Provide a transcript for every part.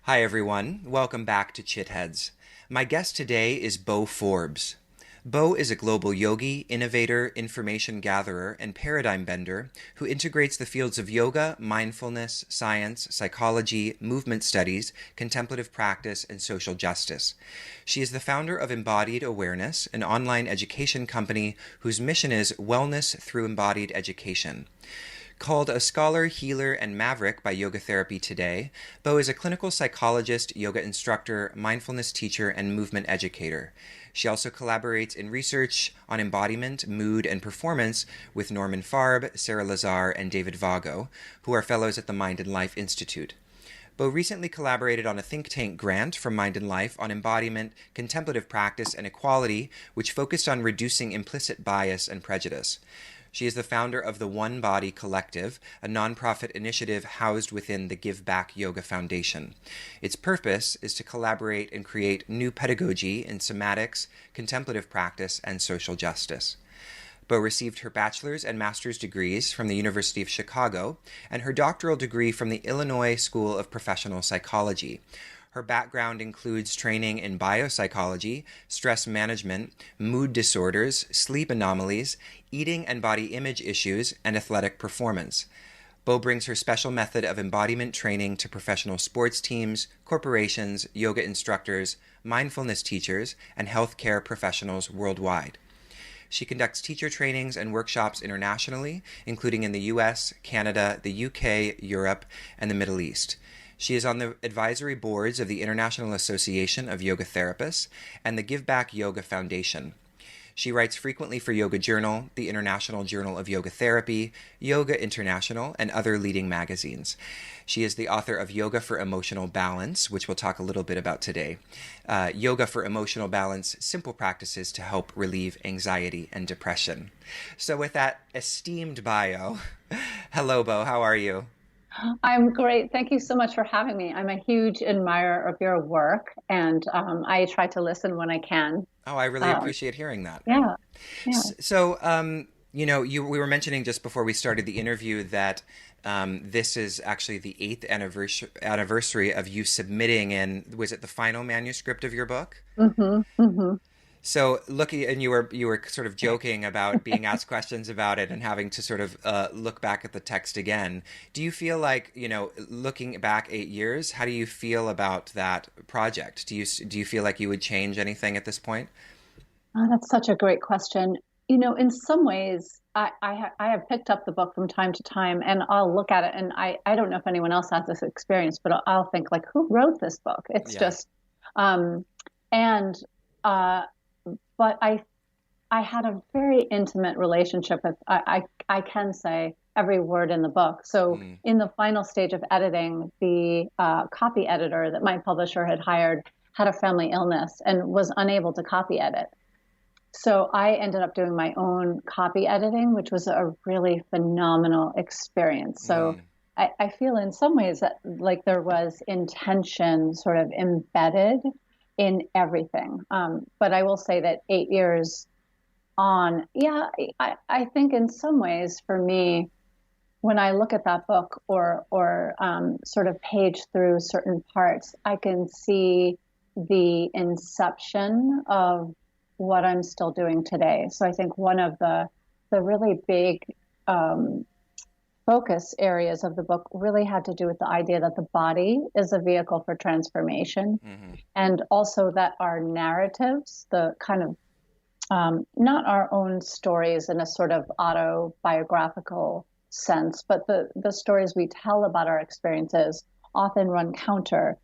Hi, everyone. Welcome back to Chitheads. My guest today is Bo Forbes. Bo is a global yogi, innovator, information gatherer, and paradigm bender who integrates the fields of yoga, mindfulness, science, psychology, movement studies, contemplative practice, and social justice. She is the founder of Embodied Awareness, an online education company whose mission is wellness through embodied education. Called a scholar, healer, and maverick by Yoga Therapy Today, Bo is a clinical psychologist, yoga instructor, mindfulness teacher, and movement educator. She also collaborates in research on embodiment, mood, and performance with Norman Farb, Sarah Lazar, and David Vago, who are fellows at the Mind and Life Institute. Bo recently collaborated on a think tank grant from Mind and Life on embodiment, contemplative practice, and equality, which focused on reducing implicit bias and prejudice. She is the founder of the One Body Collective, a nonprofit initiative housed within the Give Back Yoga Foundation. Its purpose is to collaborate and create new pedagogy in somatics, contemplative practice, and social justice. Bo received her bachelor's and master's degrees from the University of Chicago and her doctoral degree from the Illinois School of Professional Psychology. Her background includes training in biopsychology, stress management, mood disorders, sleep anomalies, eating and body image issues, and athletic performance. Bo brings her special method of embodiment training to professional sports teams, corporations, yoga instructors, mindfulness teachers, and healthcare professionals worldwide. She conducts teacher trainings and workshops internationally, including in the US, Canada, the UK, Europe, and the Middle East. She is on the advisory boards of the International Association of Yoga Therapists and the Give Back Yoga Foundation. She writes frequently for Yoga Journal, the International Journal of Yoga Therapy, Yoga International, and other leading magazines. She is the author of Yoga for Emotional Balance, which we'll talk a little bit about today. Yoga for Emotional Balance, Simple Practices to Help Relieve Anxiety and Depression. So with that esteemed bio, hello, Bo, how are you? I'm great. Thank you so much for having me. I'm a huge admirer of your work, and I try to listen when I can. Oh, I really Um, appreciate hearing that. yeah, yeah. We were mentioning just before we started the interview that this is actually the eighth anniversary of you submitting in, was it the final manuscript of your book? hmm hmm So looking, and you were sort of joking about being asked questions about it and having to sort of look back at the text again. Do you feel like, looking back 8 years, how do you feel about that project? Do you feel like you would change anything at this point? Oh, that's such a great question. In some ways, I have picked up the book from time to time, and I'll look at it, and I don't know if anyone else has this experience, but I'll think like, who wrote this book? It's Yeah. just, um, and uh, but I had a very intimate relationship with I can say every word in the book. So Mm. in the final stage of editing, the copy editor that my publisher had hired had a family illness and was unable to copy edit. So I ended up doing my own copy editing, which was a really phenomenal experience. So Mm. I feel in some ways that like there was intention sort of embedded in everything. But I will say that 8 years on. Yeah, I think in some ways for me, when I look at that book or sort of page through certain parts, I can see the inception of what I'm still doing today. So I think one of the really big um, focus areas of the book really had to do with the idea that the body is a vehicle for transformation, Hmm. and also that our narratives, the kind of not our own stories in a sort of autobiographical sense, but the stories we tell about our experiences often run counter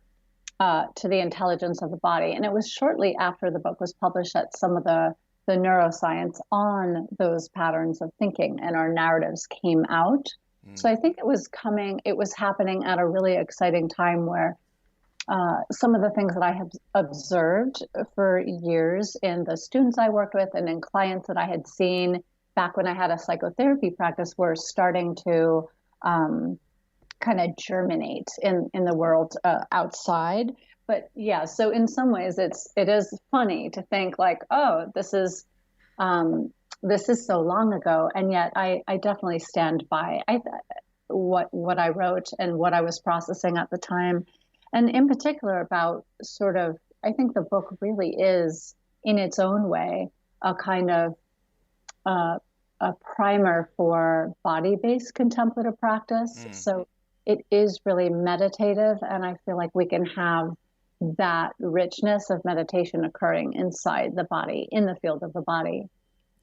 to the intelligence of the body. And it was shortly after the book was published that some of the neuroscience on those patterns of thinking and our narratives came out. So Mm. I think it was happening at a really exciting time where some of the things that I have observed for years in the students I worked with and in clients that I had seen back when I had a psychotherapy practice were starting to kind of germinate in the world outside. But yeah, so in some ways, it is funny to think like, oh, um, this is so long ago, and yet I definitely stand by what I wrote and what I was processing at the time. And in particular about sort of, I think the book really is, in its own way, a kind of uh, a primer for body-based contemplative practice. Mm, So it is really meditative, and I feel like we can have that richness of meditation occurring inside the body, in the field of the body,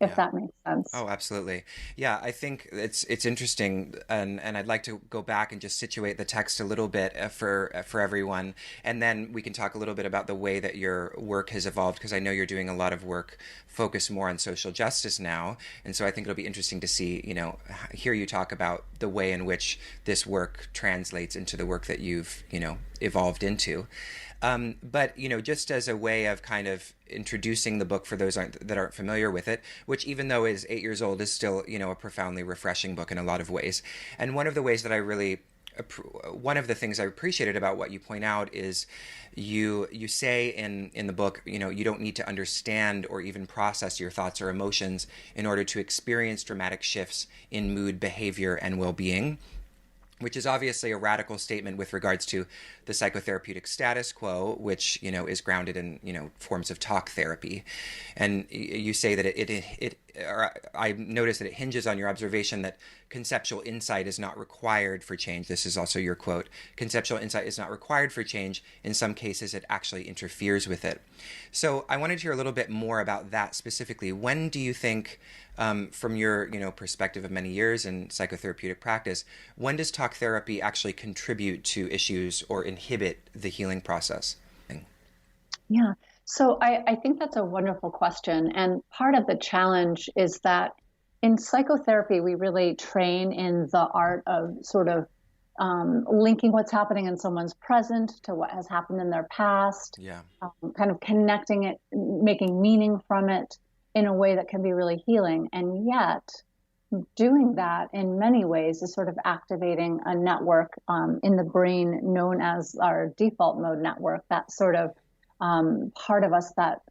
if yeah. that makes sense. Oh, absolutely. Yeah, I think it's interesting, and I'd like to go back and just situate the text a little bit for everyone, and then we can talk a little bit about the way that your work has evolved, because I know you're doing a lot of work focused more on social justice now, and so I think it'll be interesting to see, hear you talk about the way in which this work translates into the work that you've, evolved into. But just as a way of kind of introducing the book for those that aren't familiar with it, which even though is 8 years old, is still a profoundly refreshing book in a lot of ways. And one of the ways that one of the things I appreciated about what you point out is you say in the book, you don't need to understand or even process your thoughts or emotions in order to experience dramatic shifts in mood, behavior, and well-being, which is obviously a radical statement with regards to the psychotherapeutic status quo, which is grounded in forms of talk therapy. And you say that or I notice that it hinges on your observation that conceptual insight is not required for change. This is also your quote. Conceptual insight is not required for change. In some cases, it actually interferes with it. So I wanted to hear a little bit more about that specifically. When do you think, from your perspective of many years in psychotherapeutic practice, when does talk therapy actually contribute to issues or inhibit the healing process? Yeah. So I think that's a wonderful question. And part of the challenge is that in psychotherapy, we really train in the art of sort of linking what's happening in someone's present to what has happened in their past, Yeah. kind of connecting it, making meaning from it in a way that can be really healing. And yet, doing that in many ways is sort of activating a network in the brain known as our default mode network, that sort of part of us that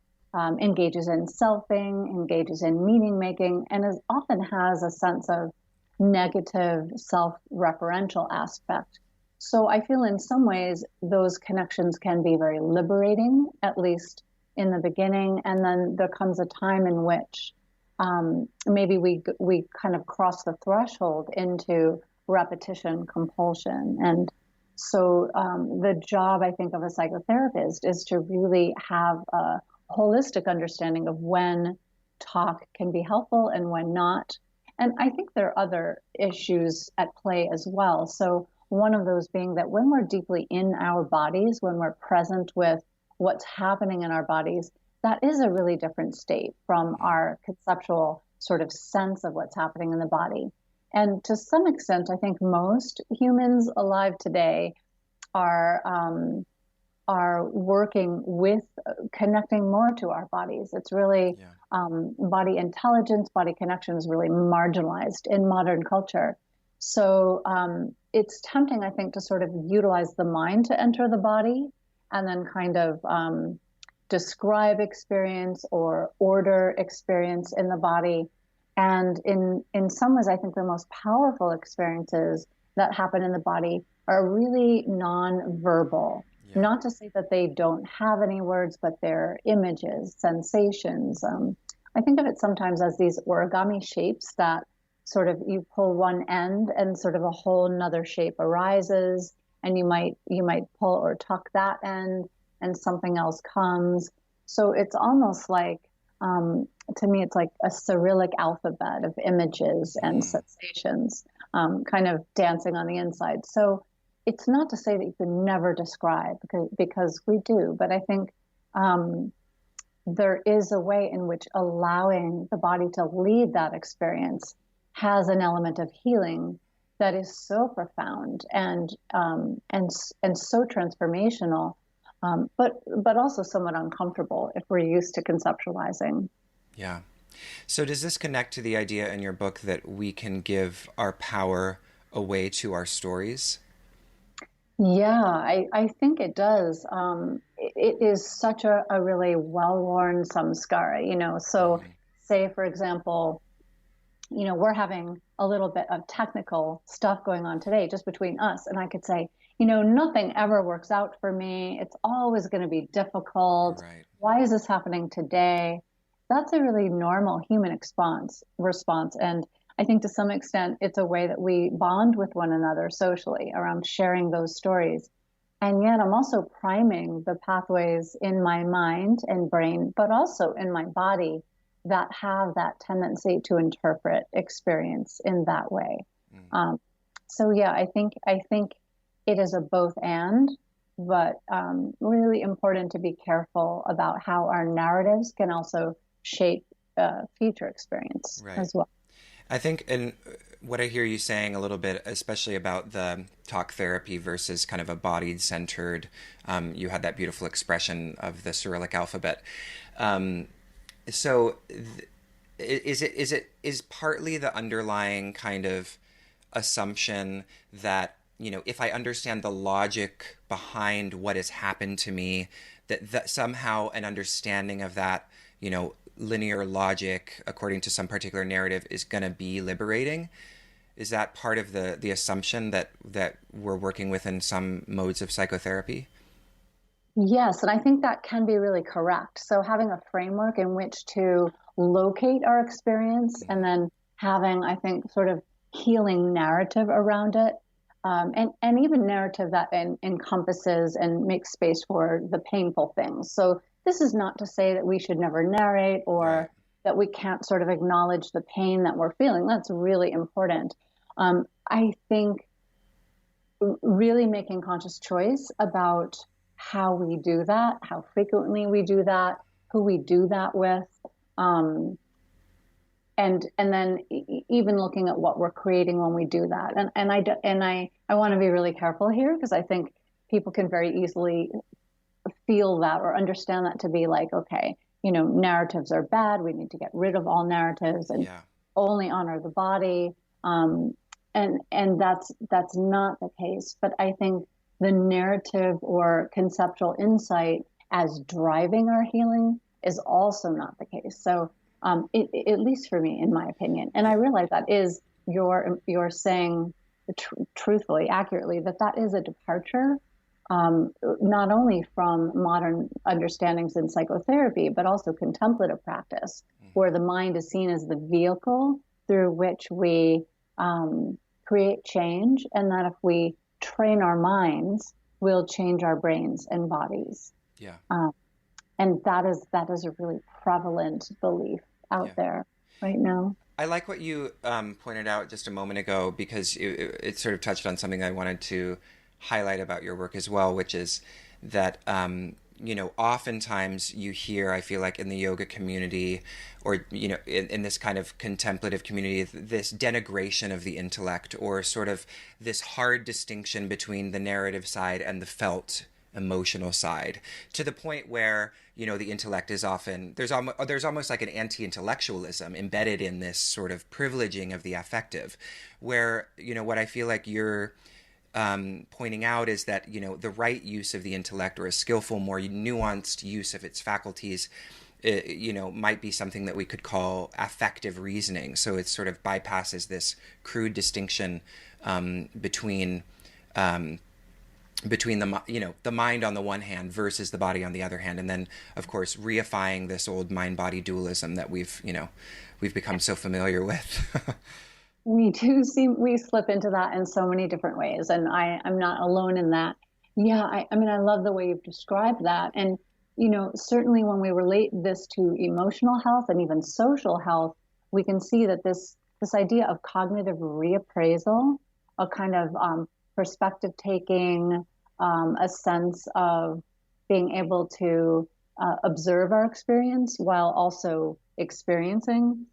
engages in selfing, engages in meaning making, and often has a sense of negative self-referential aspect. So I feel in some ways those connections can be very liberating, at least in the beginning, and then there comes a time in which maybe we kind of cross the threshold into repetition compulsion. And so the job, I think, of a psychotherapist is to really have a holistic understanding of when talk can be helpful and when not. And I think there are other issues at play as well. So one of those being that when we're deeply in our bodies, when we're present with what's happening in our bodies, that is a really different state from our conceptual sort of sense of what's happening in the body. And to some extent, I think most humans alive today are working with connecting more to our bodies. It's really Yeah. body intelligence, body connection is really marginalized in modern culture. So it's tempting, I think, to sort of utilize the mind to enter the body and then kind of describe experience or order experience in the body. And in some ways, I think the most powerful experiences that happen in the body are really non-verbal. Yeah. Not to say that they don't have any words, but they're images, sensations. I think of it sometimes as these origami shapes that sort of you pull one end and sort of a whole nother shape arises, and you might pull or tuck that end, and something else comes. So it's almost like to me, it's like a Cyrillic alphabet of images and Mm. sensations, kind of dancing on the inside. So it's not to say that you can never describe because we do, but I think there is a way in which allowing the body to lead that experience has an element of healing that is so profound and so transformational, but also somewhat uncomfortable if we're used to conceptualizing. Yeah. So does this connect to the idea in your book that we can give our power away to our stories? Yeah, I think it does. It is such a really well-worn samskara, So Mm. say, for example, we're having a little bit of technical stuff going on today just between us. And I could say, nothing ever works out for me. It's always going to be difficult. Right. Why is this happening today? That's a really normal human response. And I think to some extent, it's a way that we bond with one another socially around sharing those stories. And yet I'm also priming the pathways in my mind and brain, but also in my body that have that tendency to interpret experience in that way. Mm. So yeah, I think it is a both and, but really important to be careful about how our narratives can also shape future experience Right. as well. I think, and what I hear you saying a little bit, especially about the talk therapy versus kind of a bodied centered, you had that beautiful expression of the Cyrillic alphabet. Um, so, is partly the underlying kind of assumption that, if I understand the logic behind what has happened to me, that somehow an understanding of that, linear logic according to some particular narrative is going to be liberating? Is that part of the assumption that we're working with in some modes of psychotherapy? Yes, and I think that can be really correct. So having a framework in which to locate our experience and Mm-hmm. then having, I think, sort of healing narrative around it, and even narrative that encompasses and makes space for the painful things. So this is not to say that we should never narrate Right. or that we can't sort of acknowledge the pain that we're feeling. That's really important. I think really making conscious choice about how we do that, how frequently we do that, who we do that with, um, and then even looking at what we're creating when we do that. And I want to be really careful here because I think people can very easily feel that or understand that to be like, okay, narratives are bad. We need to get rid of all narratives and Yeah. only honor the body. Um, and that's not the case. But I think the narrative or conceptual insight as driving our healing is also not the case. So at least for me, in my opinion, and I Yeah. realize that is you're saying truthfully, accurately that is a departure not only from modern understandings in psychotherapy, but also contemplative practice, Mm-hmm. where the mind is seen as the vehicle through which we create change, and that if we train our minds, we'll change our brains and bodies. Yeah. Um, and that is a really prevalent belief out Yeah. there right now. I like what you pointed out just a moment ago because it sort of touched on something I wanted to highlight about your work as well, which is that oftentimes you hear, I feel like in the yoga community, or in this kind of contemplative community, this denigration of the intellect, or sort of this hard distinction between the narrative side and the felt emotional side, to the point where the intellect is often there's almost like an anti-intellectualism embedded in this sort of privileging of the affective, where what I feel like you're pointing out is that the right use of the intellect, or a skillful, more nuanced use of its faculties, might be something that we could call affective reasoning. So it sort of bypasses this crude distinction between the mind on the one hand versus the body on the other hand, and then of course reifying this old mind body dualism that we've become so familiar with. We slip into that in so many different ways, and I'm not alone in that. Yeah, I mean, I love the way you've described that. And, certainly when we relate this to emotional health and even social health, we can see that this idea of cognitive reappraisal, a kind of perspective taking, a sense of being able to observe our experience while also experiencing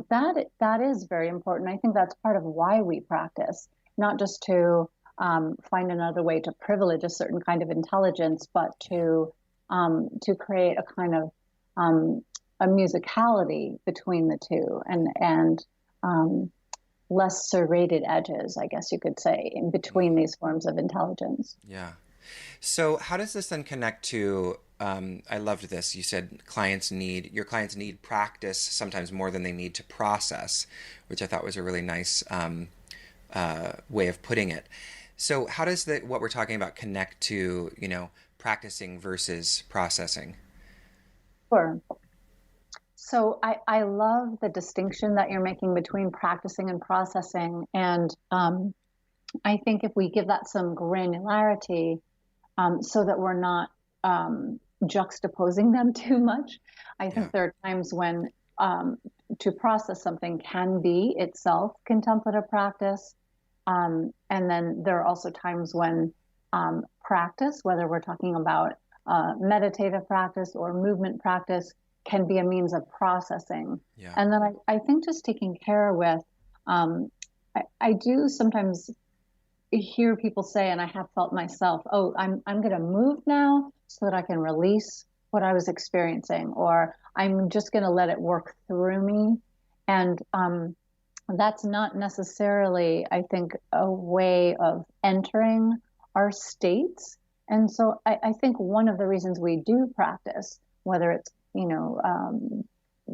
that is very important. I think that's part of why we practice, not just to find another way to privilege a certain kind of intelligence, but Yeah. to create a kind of a musicality between the two, and less serrated edges, I guess you could say, in between Mm-hmm. these forms of intelligence. Yeah. So how does this then connect to? I loved this. You said your clients need practice sometimes more than they need to process, which I thought was a really nice way of putting it. So how does the what we're talking about connect to, practicing versus processing? Sure. So I love the distinction that you're making between practicing and processing. And I think if we give that some granularity, so that we're not juxtaposing them too much, I Yeah. think there are times when to process something can be itself contemplative practice. And then there are also times when practice, whether we're talking about meditative practice or movement practice, can be a means of processing. Yeah. And then I think just taking care with, I do sometimes hear people say, and I have felt myself, oh, I'm going to move now so that I can release what I was experiencing, or I'm just going to let it work through me. And that's not necessarily, I think, a way of entering our states. And so I think one of the reasons we do practice, whether it's,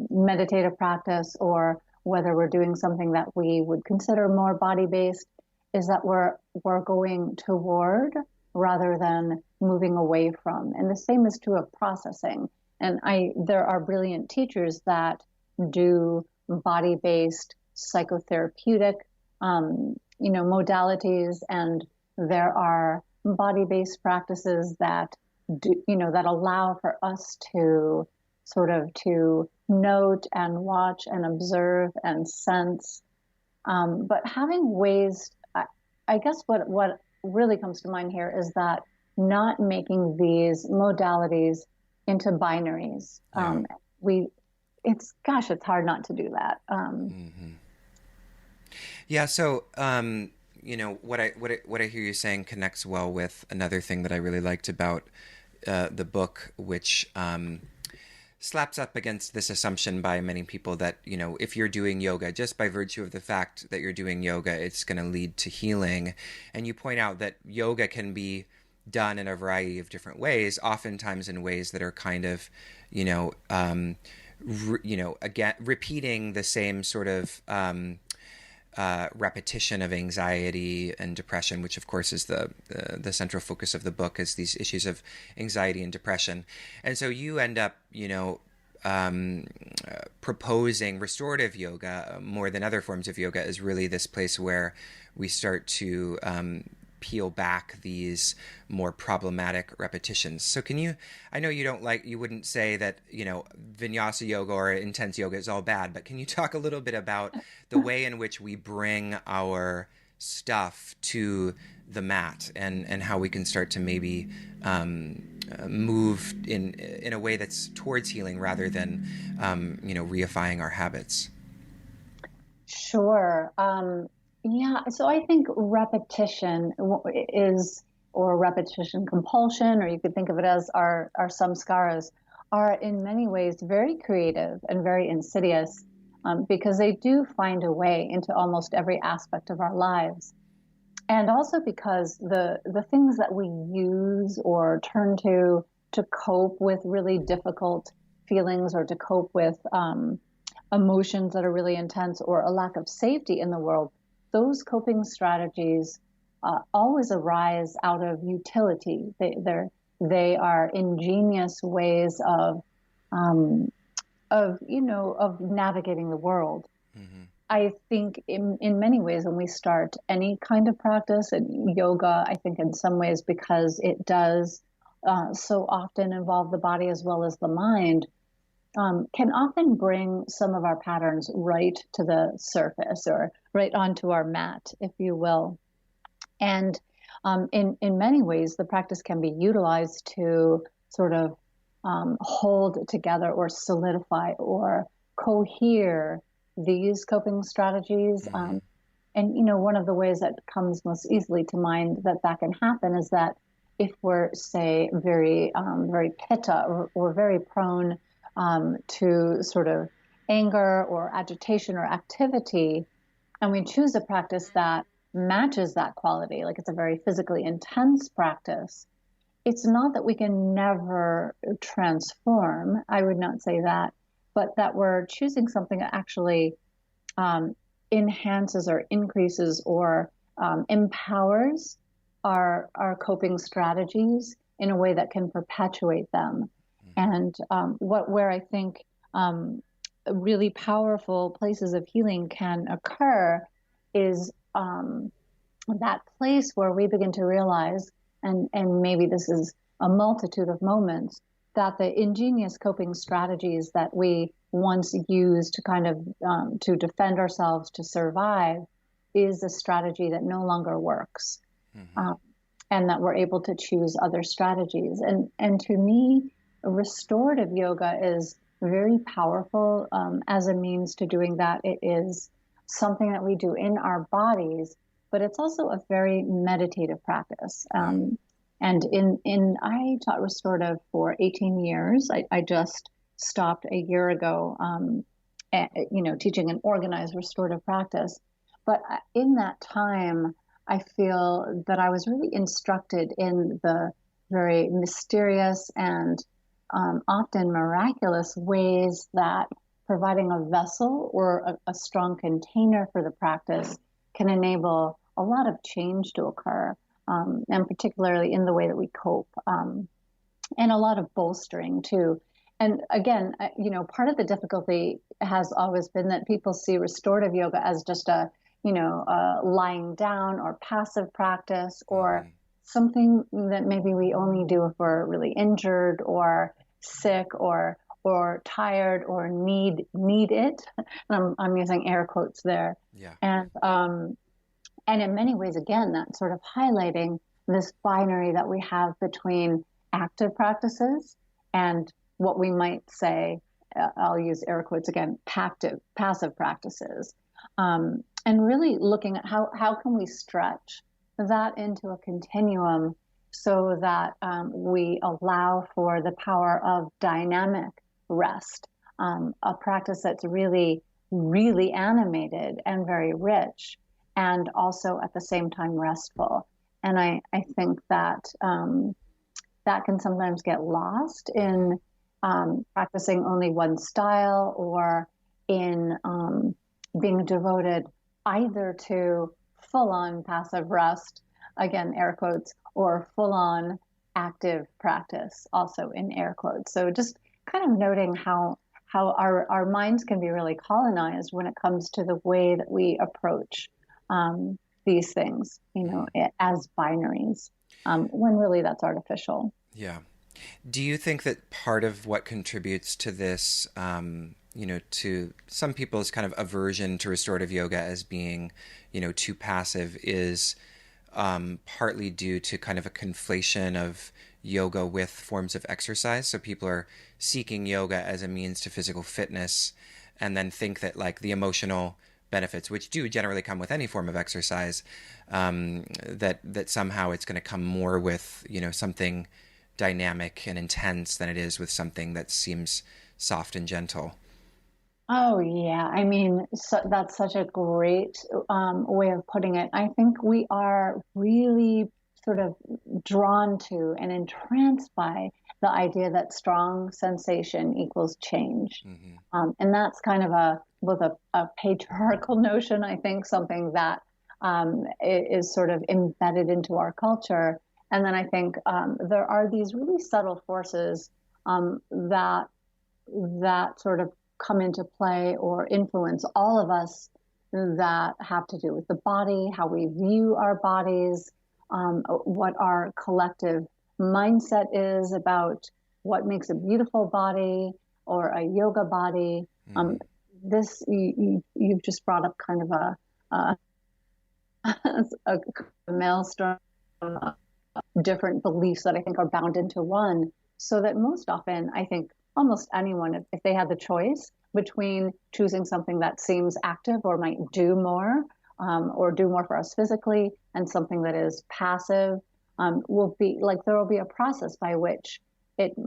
meditative practice or whether we're doing something that we would consider more body based, is that we're going toward rather than moving away from. And the same is true of processing. And there are brilliant teachers that do body based psychotherapeutic modalities, and there are body based practices that that allow for us to sort of to note and watch and observe and sense. But having ways, I guess what really comes to mind here is that not making these modalities into binaries. Yeah. We it's hard not to do that. Hmm. Yeah. So, what I hear you saying connects well with another thing that I really liked about the book, which slaps up against this assumption by many people that, if you're doing yoga, just by virtue of the fact that you're doing yoga, it's going to lead to healing. And you point out that yoga can be done in a variety of different ways, oftentimes in ways that are kind of, again, repeating the same sort of repetition of anxiety and depression, which of course is the central focus of the book, is these issues of anxiety and depression. And so you end up, proposing restorative yoga more than other forms of yoga as really this place where we start to peel back these more problematic repetitions. So I know you wouldn't say that, vinyasa yoga or intense yoga is all bad, but can you talk a little bit about the way in which we bring our stuff to the mat, and how we can start to maybe move in a way that's towards healing rather than, reifying our habits? Sure. Yeah. So I think repetition is, or repetition compulsion, or you could think of it as our samskaras, are in many ways very creative and very insidious, because they do find a way into almost every aspect of our lives. And also because the things that we use or turn to cope with really difficult feelings, or to cope with emotions that are really intense, or a lack of safety in the world, those coping strategies always arise out of utility. They are ingenious ways of navigating the world. Mm-hmm. I think in many ways, when we start any kind of practice, and yoga, I think in some ways, because it does so often involve the body as well as the mind, can often bring some of our patterns right to the surface, or right onto our mat, if you will. And in many ways, the practice can be utilized to sort of hold together or solidify or cohere these coping strategies. Mm-hmm. And one of the ways that comes most easily to mind that that can happen is that if we're, say, very pitta, or very prone to sort of anger or agitation or activity, and we choose a practice that matches that quality, like it's a very physically intense practice, it's not that we can never transform. I would not say that, but that we're choosing something that actually enhances or increases or empowers our coping strategies in a way that can perpetuate them. Mm-hmm. And where I think really powerful places of healing can occur is that place where we begin to realize, and maybe this is a multitude of moments, that the ingenious coping strategies that we once used to kind of to defend ourselves, to survive, is a strategy that no longer works, Mm-hmm. um, and that we're able to choose other strategies. And to me, restorative yoga is very powerful as a means to doing that. It is something that we do in our bodies, but it's also a very meditative practice. Yeah. And I taught restorative for 18 years. I just stopped a year ago, teaching an organized restorative practice. But in that time, I feel that I was really instructed in the very mysterious and often miraculous ways that providing a vessel or a strong container for the practice can enable a lot of change to occur, and particularly in the way that we cope, and a lot of bolstering too. And again, part of the difficulty has always been that people see restorative yoga as just a lying down or passive practice, or Mm-hmm. something that maybe we only do if we're really injured or sick or tired or need it. I'm using air quotes there. Yeah. And in many ways, again, that's sort of highlighting this binary that we have between active practices and what we might say, I'll use air quotes again, passive practices. And really looking at how can we stretch that into a continuum so that we allow for the power of dynamic rest, a practice that's really, really animated and very rich, and also at the same time restful. And I think that that can sometimes get lost in practicing only one style, or in being devoted either to full on passive rest, again, air quotes, or full on active practice, also in air quotes. So just kind of noting how our minds can be really colonized when it comes to the way that we approach these things, Mm. as binaries, when really that's artificial. Yeah. Do you think that part of what contributes to this, to some people's kind of aversion to restorative yoga as being, too passive, is partly due to kind of a conflation of yoga with forms of exercise? So people are seeking yoga as a means to physical fitness, and then think that like the emotional benefits, which do generally come with any form of exercise, that somehow it's going to come more with something dynamic and intense than it is with something that seems soft and gentle. Oh, yeah. I mean, that's such a great way of putting it. I think we are really sort of drawn to and entranced by the idea that strong sensation equals change. Mm-hmm. And that's kind of both a patriarchal notion, I think, something that is sort of embedded into our culture. And then I think there are these really subtle forces that sort of come into play or influence all of us, that have to do with the body, how we view our bodies, what our collective mindset is about what makes a beautiful body or a yoga body. Mm-hmm. This you've just brought up kind of a maelstrom of different beliefs that I think are bound into one. So that most often, I think almost anyone, if they had the choice between choosing something that seems active or might do more, or do more for us physically, and something that is passive, will be like there will be a process by which it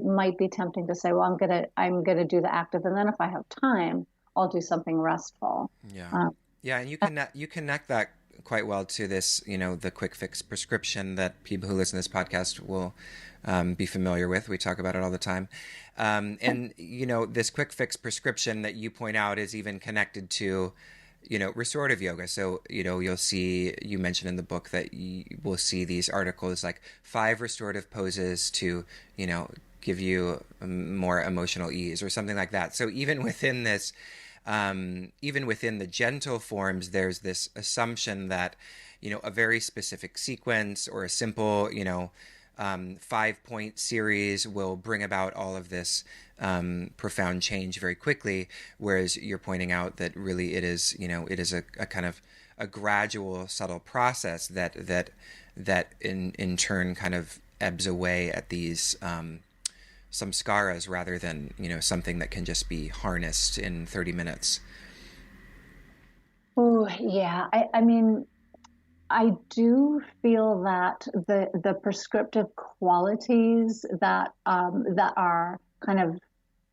might be tempting to say, well, I'm gonna do the active, and then if I have time, I'll do something restful. Yeah. Um, Yeah, and you connect that quite well to this, the quick fix prescription that people who listen to this podcast will be familiar with. We talk about it all the time. And this quick fix prescription that you point out is even connected to restorative yoga. So, you mentioned in the book that you will see these articles like 5 restorative poses to, you know, give you more emotional ease or something like that. So even within this, even within the gentle forms, there's this assumption that, a very specific sequence or a simple, 5 point series will bring about all of this profound change very quickly. Whereas you're pointing out that really it is a kind of a gradual, subtle process that in turn kind of ebbs away at these samskaras rather than something that can just be harnessed in 30 minutes. Oh, yeah. I mean, I do feel that the prescriptive qualities that are kind of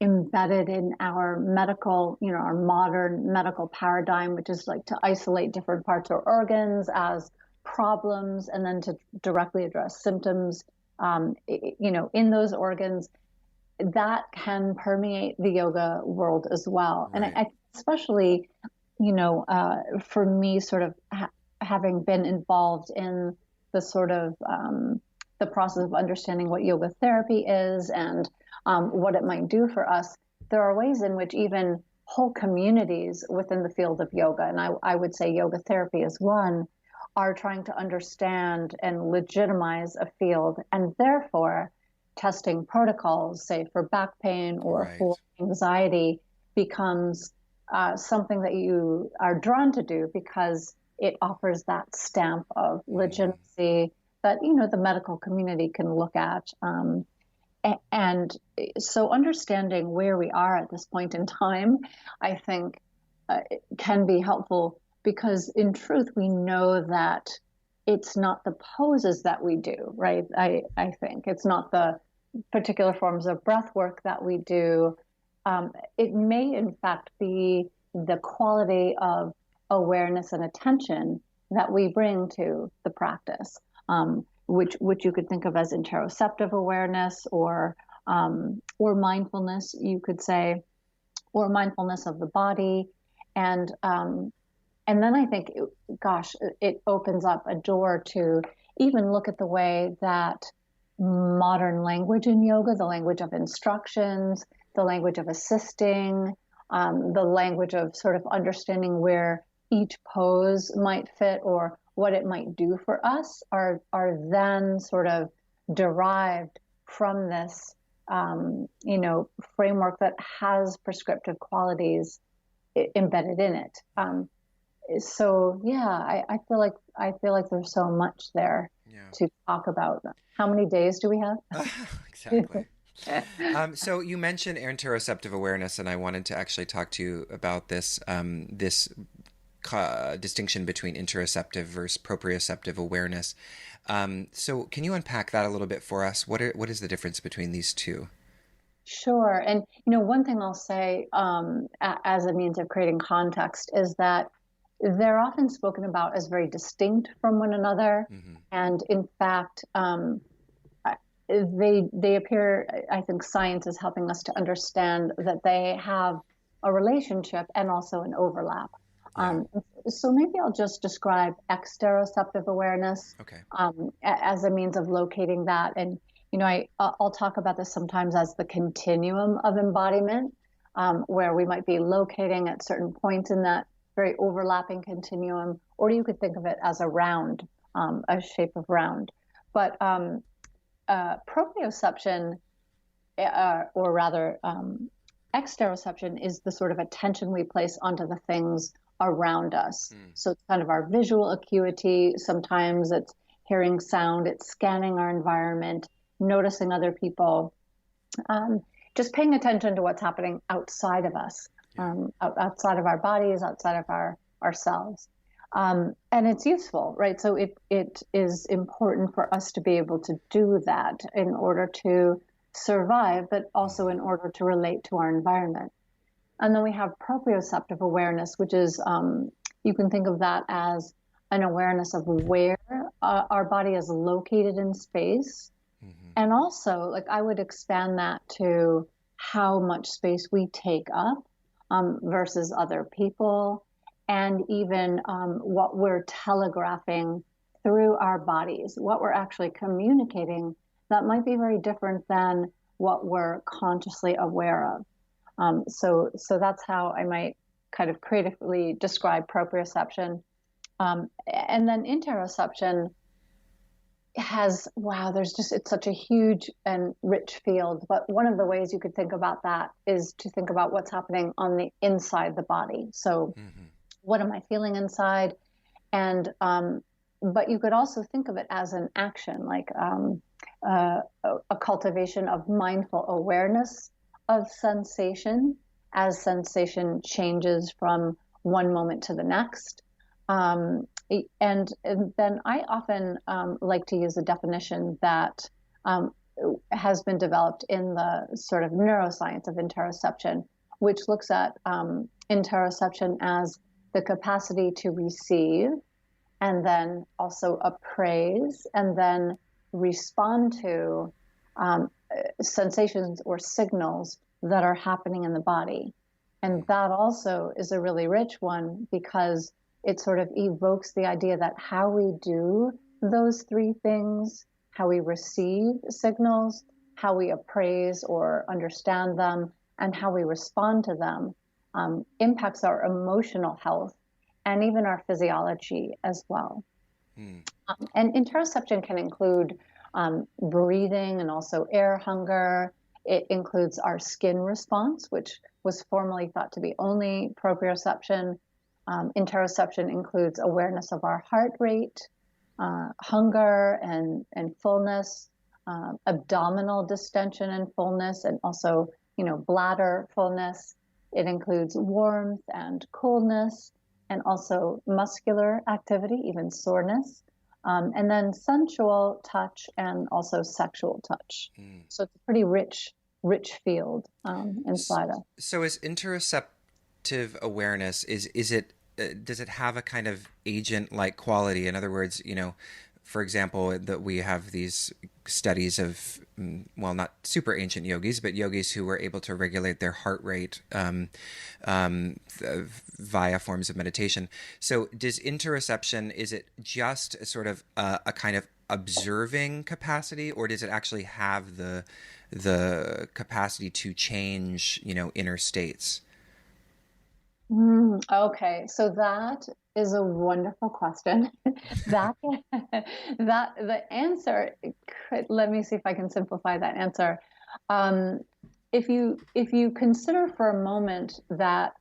embedded in our medical, our modern medical paradigm, which is like to isolate different parts or organs as problems and then to directly address symptoms, in those organs, that can permeate the yoga world as well. And Right. especially, for me, sort of having been involved in the sort of the process of understanding what yoga therapy is and what it might do for us, there are ways in which even whole communities within the field of yoga, and I would say yoga therapy is one, are trying to understand and legitimize a field and therefore testing protocols, say for back pain or for Right. anxiety, becomes something that you are drawn to do because it offers that stamp of Mm. legitimacy that the medical community can look at. And so understanding where we are at this point in time, I think, can be helpful because in truth, we know that it's not the poses that we do, right? I think it's not the particular forms of breath work that we do. It may, in fact, be the quality of awareness and attention that we bring to the practice, which you could think of as interoceptive awareness or mindfulness, you could say, or mindfulness of the body, and and then I think, gosh, it opens up a door to even look at the way that modern language in yoga, the language of instructions, the language of assisting, the language of sort of understanding where each pose might fit or what it might do for us are then sort of derived from this framework that has prescriptive qualities embedded in it. So yeah, I feel like there's so much there Yeah. to talk about. How many days do we Exactly. have? So you mentioned interoceptive awareness, and I wanted to actually talk to you about this distinction between interoceptive versus proprioceptive awareness. So can you unpack that a little bit for us? What is the difference between these two? Sure. And one thing I'll say as a means of creating context is that they're often spoken about as very distinct from one another. Mm-hmm. And in fact, they appear, I think science is helping us to understand that they have a relationship and also an overlap. Yeah. So maybe I'll just describe exteroceptive awareness Okay. as a means of locating that. And I'll talk about this sometimes as the continuum of embodiment, where we might be locating at certain points in that very overlapping continuum, or you could think of it as a round, a shape of round. But proprioception, or rather exteroception, is the sort of attention we place onto the things around us. Mm. So it's kind of our visual acuity. Sometimes it's hearing sound, it's scanning our environment, noticing other people, um, just paying attention to what's happening outside of us, Yeah. outside of our bodies, outside of ourselves. And it's useful, right? So it is important for us to be able to do that in order to survive, but also Mm-hmm. in order to relate to our environment. And then we have proprioceptive awareness, which is, you can think of that as an awareness of where our body is located in space. Mm-hmm. And also, like, I would expand that to how much space we take up versus other people. and even what we're telegraphing through our bodies, what we're actually communicating, that might be very different than what we're consciously aware of. So that's how I might kind of creatively describe proprioception. And then interoception has, wow, it's such a huge and rich field. But one of the ways you could think about that is to think about what's happening on the inside the body. So, what am I feeling inside? And, but you could also think of it as an action, like a cultivation of mindful awareness of sensation as sensation changes from one moment to the next. And then I often like to use a definition that has been developed in the sort of neuroscience of interoception, which looks at interoception as the capacity to receive and then also appraise and then respond to sensations or signals that are happening in the body. And that also is a really rich one because it sort of evokes the idea that how we do those three things, how we receive signals, how we appraise or understand them, and how we respond to them impacts our emotional health and even our physiology as well. And interoception can include breathing and also air hunger. It includes our skin response, which was formerly thought to be only proprioception. Interoception includes awareness of our heart rate, hunger and fullness, abdominal distension and fullness, and also, bladder fullness. It includes warmth and coolness, and also muscular activity, even soreness, and then sensual touch and also sexual touch. So it's a pretty rich field inside of. So is interoceptive awareness, is it does it have a kind of agent-like quality? In other words, for example, that we have these studies of, well, not super ancient yogis, but yogis who were able to regulate their heart rate via forms of meditation. So does interoception, is it just a sort of a kind of observing capacity, or does it actually have the capacity to change, inner states? Okay, so that is a wonderful question. that that the answer let me see if I can simplify that answer. If you consider for a moment that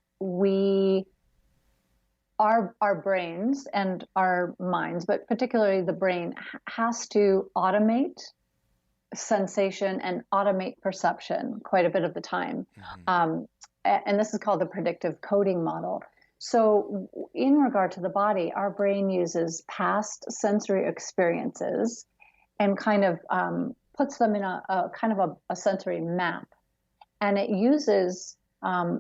our brains and our minds, but particularly the brain, has to automate sensation and automate perception quite a bit of the time. And this is called the predictive coding model. So in regard to the body, our brain uses past sensory experiences and kind of puts them in a kind of a sensory map. And it uses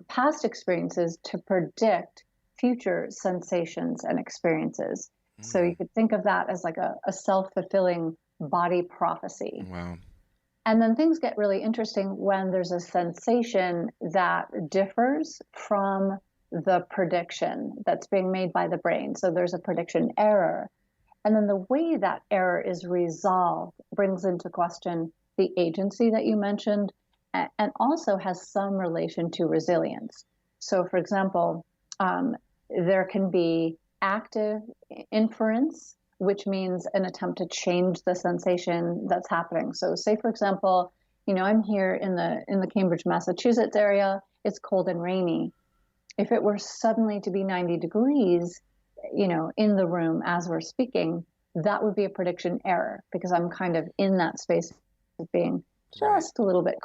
past experiences to predict future sensations and experiences. So you could think of that as like a self-fulfilling body prophecy. Wow. And then things get really interesting when there's a sensation that differs from the prediction that's being made by the brain. So there's a prediction error. And then the way that error is resolved brings into question the agency that you mentioned and also has some relation to resilience. So, for example, there can be active inference, which means an attempt to change the sensation that's happening. So say, for example, I'm here in the Cambridge, Massachusetts area. It's cold and rainy. If it were suddenly to be 90 degrees, in the room as we're speaking, that would be a prediction error because I'm kind of in that space of being just a little bit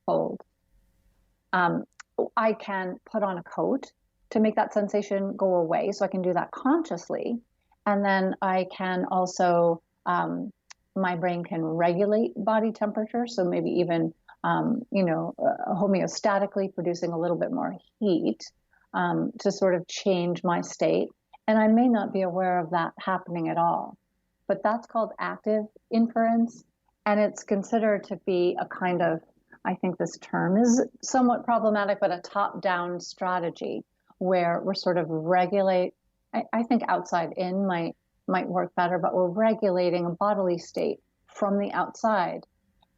cold. I can put on a coat to make that sensation go away. So I can do that consciously. And then I can also, my brain can regulate body temperature. So maybe even, homeostatically producing a little bit more heat to sort of change my state. And I may not be aware of that happening at all. But that's called active inference. And it's considered to be a kind of, I think this term is somewhat problematic, but a top-down strategy where we're sort of I think outside in might work better, but we're regulating a bodily state from the outside,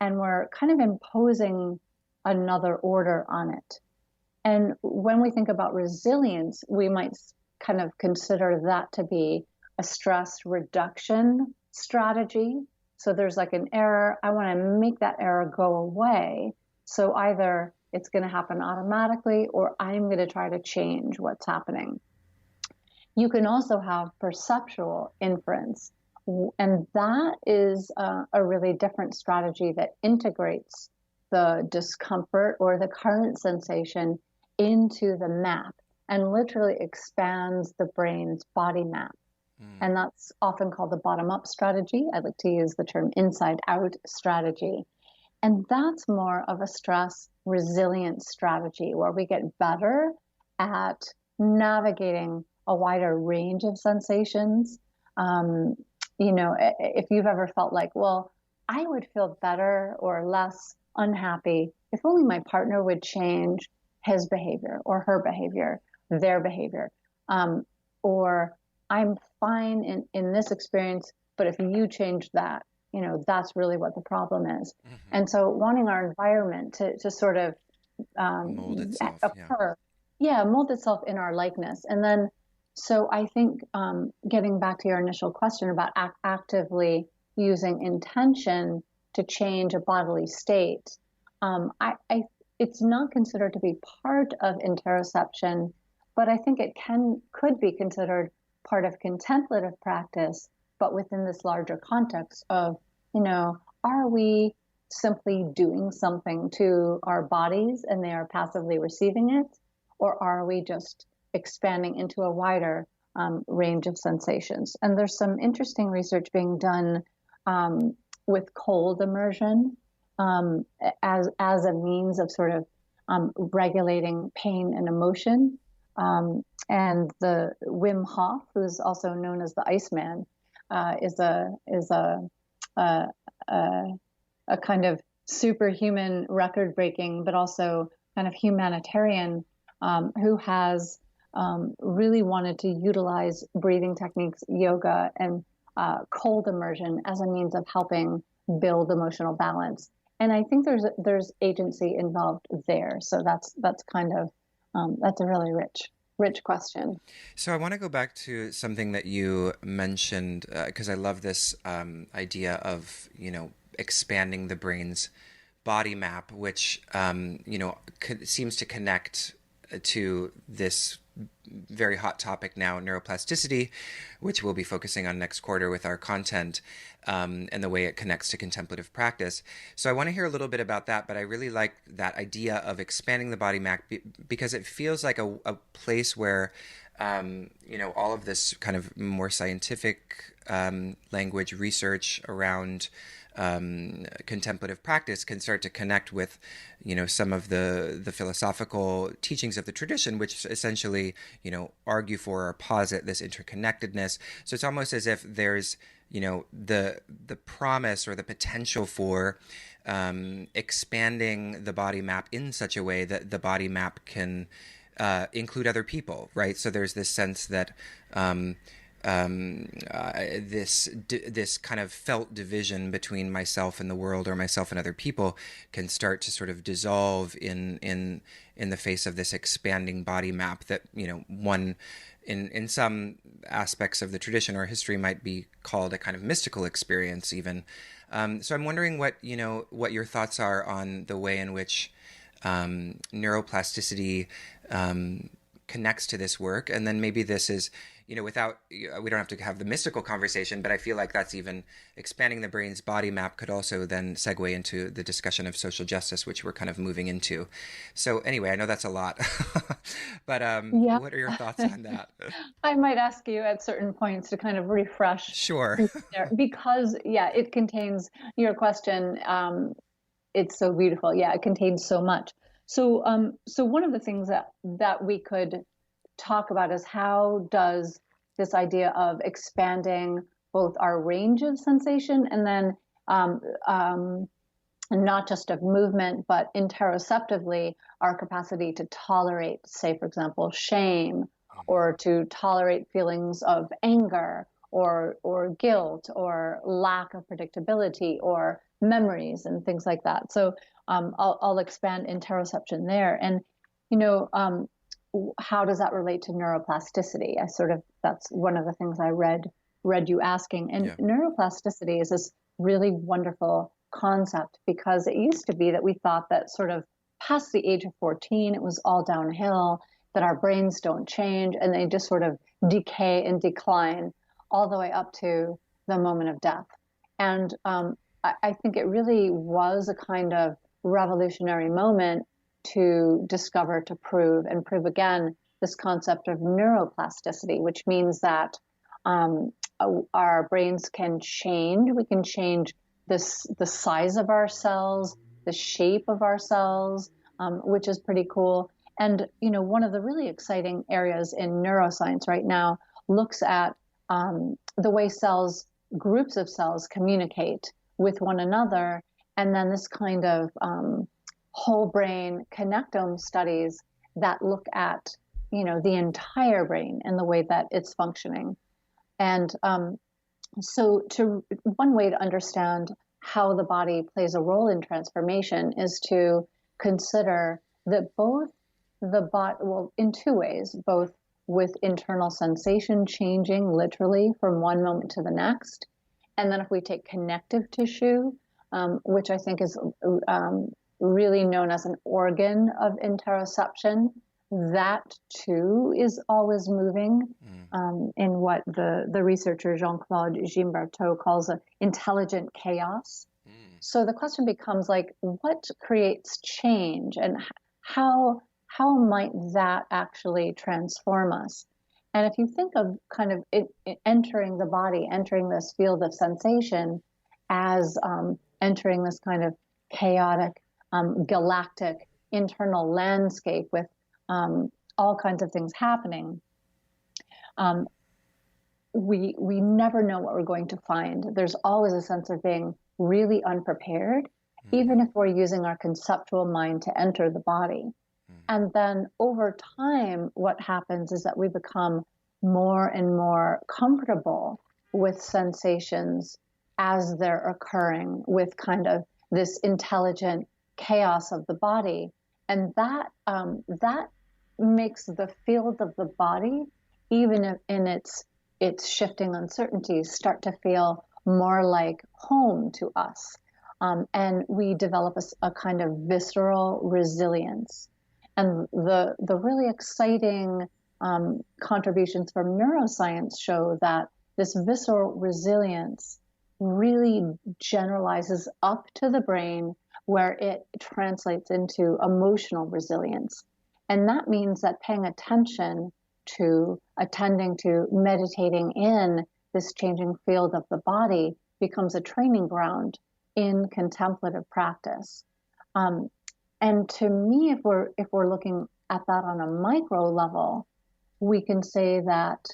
and we're kind of imposing another order on it. And when we think about resilience, we might kind of consider that to be a stress reduction strategy. So there's like an error. I want to make that error go away. So either it's going to happen automatically or I'm going to try to change what's happening. You can also have perceptual inference. And that is a really different strategy that integrates the discomfort or the current sensation into the map and literally expands the brain's body map. And that's often called the bottom-up strategy. I like to use the term inside-out strategy. And that's more of a stress resilience strategy where we get better at navigating a wider range of sensations. If you've ever felt like, well, I would feel better or less unhappy if only my partner would change his behavior or her behavior, their behavior. Or I'm fine in this experience, but if you change that, that's really what the problem is. Mm-hmm. And so wanting our environment to sort of mold itself, occur. Yeah, mold itself in our likeness. And then, so I think getting back to your initial question about actively using intention to change a bodily state, it's not considered to be part of interoception, but I think it could be considered part of contemplative practice, but within this larger context of, are we simply doing something to our bodies and they are passively receiving it? Or are we just expanding into a wider range of sensations? And there's some interesting research being done with cold immersion as a means of sort of regulating pain and emotion. And the Wim Hof, who's also known as the Iceman, is a kind of superhuman, record-breaking, but also kind of humanitarian who has really wanted to utilize breathing techniques, yoga, and cold immersion as a means of helping build emotional balance. And I think there's agency involved there. So that's kind of that's a really rich question. So I want to go back to something that you mentioned because I love this idea of expanding the brain's body map, which seems to connect to this very hot topic now, neuroplasticity, which we'll be focusing on next quarter with our content, and the way it connects to contemplative practice. So I want to hear a little bit about that, but I really like that idea of expanding the body map because it feels like a place where all of this kind of more scientific language research around contemplative practice can start to connect with, some of the philosophical teachings of the tradition, which essentially, argue for or posit this interconnectedness. So it's almost as if there's, the promise or the potential for expanding the body map in such a way that the body map can include other people, right? So there's this sense that this kind of felt division between myself and the world, or myself and other people, can start to sort of dissolve in the face of this expanding body map that one in some aspects of the tradition or history might be called a kind of mystical experience even. So I'm wondering what your thoughts are on the way in which neuroplasticity connects to this work, and then maybe this is without, we don't have to have the mystical conversation, but I feel like that's even expanding the brain's body map could also then segue into the discussion of social justice, which we're kind of moving into. So anyway, I know that's a lot, but what are your thoughts on that? I might ask you at certain points to kind of refresh. Sure. Because it contains your question. It's so beautiful. Yeah, it contains so much. So one of the things that we could talk about is how does this idea of expanding both our range of sensation and then not just of movement, but interoceptively, our capacity to tolerate, say, for example, shame, or to tolerate feelings of anger, or guilt, or lack of predictability, or memories, and things like that. So I'll expand interoception there. And, you know, how does that relate to neuroplasticity? I sort of, that's one of the things I read you asking. And Yeah. neuroplasticity is this really wonderful concept, because it used to be that we thought that sort of past the age of 14, it was all downhill, that our brains don't change and they just sort of decay and decline all the way up to the moment of death. And I think it really was a kind of revolutionary moment to discover, to prove, and prove again this concept of neuroplasticity, which means that um, our brains can change. We can change the size of our cells, the shape of our cells, which is pretty cool. And one of the really exciting areas in neuroscience right now looks at the way cells, groups of cells, communicate with one another, and then this kind of whole brain connectome studies that look at the entire brain and the way that it's functioning. And so one way to understand how the body plays a role in transformation is to consider that both the body, well, in two ways, both with internal sensation changing literally from one moment to the next. And then if we take connective tissue, which I think is really known as an organ of interoception, that too is always moving in what the researcher Jean-Claude Gimbertot calls an intelligent chaos. So the question becomes like, what creates change, and how might that actually transform us? And if you think of kind of it entering the body, entering this field of sensation as entering this kind of chaotic, galactic internal landscape with all kinds of things happening, we never know what we're going to find. There's always a sense of being really unprepared, even if we're using our conceptual mind to enter the body. And then over time, what happens is that we become more and more comfortable with sensations as they're occurring, with kind of this intelligent chaos of the body. And that makes the field of the body, even if in its shifting uncertainties, start to feel more like home to us. And we develop a kind of visceral resilience. And the really exciting contributions from neuroscience show that this visceral resilience really generalizes up to the brain, where it translates into emotional resilience. And that means that paying attention to, attending to, meditating in this changing field of the body becomes a training ground in contemplative practice. And to me, if we're looking at that on a micro level, we can say that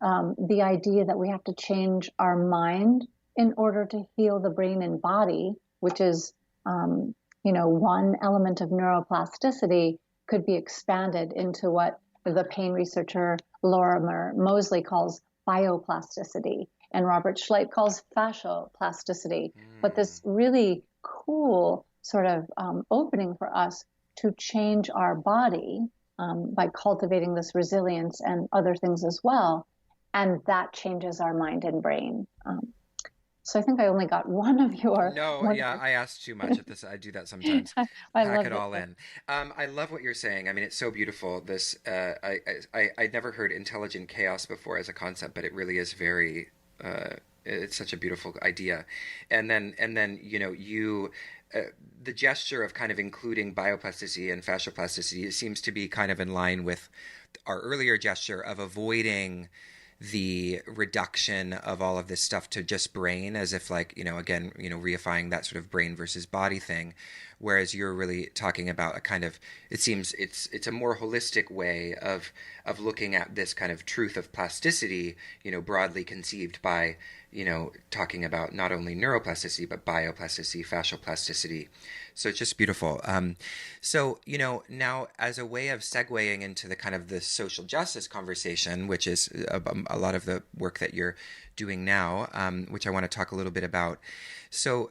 the idea that we have to change our mind in order to heal the brain and body, which is one element of neuroplasticity, could be expanded into what the pain researcher Lorimer Moseley calls bioplasticity, and Robert Schleit calls fascioplasticity. But this really cool sort of opening for us to change our body by cultivating this resilience and other things as well. And that changes our mind and brain. So I think I only got one of your... No, yeah, I asked too much at this. I do that sometimes. I Pack love it it. all in. I love what you're saying. I mean, it's so beautiful. This, I'd never heard intelligent chaos before as a concept, but it really is very. It's such a beautiful idea, and then the gesture of kind of including bioplasticity and fascioplasticity seems to be kind of in line with our earlier gesture of avoiding the reduction of all of this stuff to just brain, as if like, again, reifying that sort of brain versus body thing, whereas you're really talking about a kind of, it seems it's a more holistic way of looking at this kind of truth of plasticity, broadly conceived by talking about not only neuroplasticity, but bioplasticity, fascial plasticity. So it's just beautiful. So, now as a way of segueing into the kind of the social justice conversation, which is a lot of the work that you're doing now, which I want to talk a little bit about. So,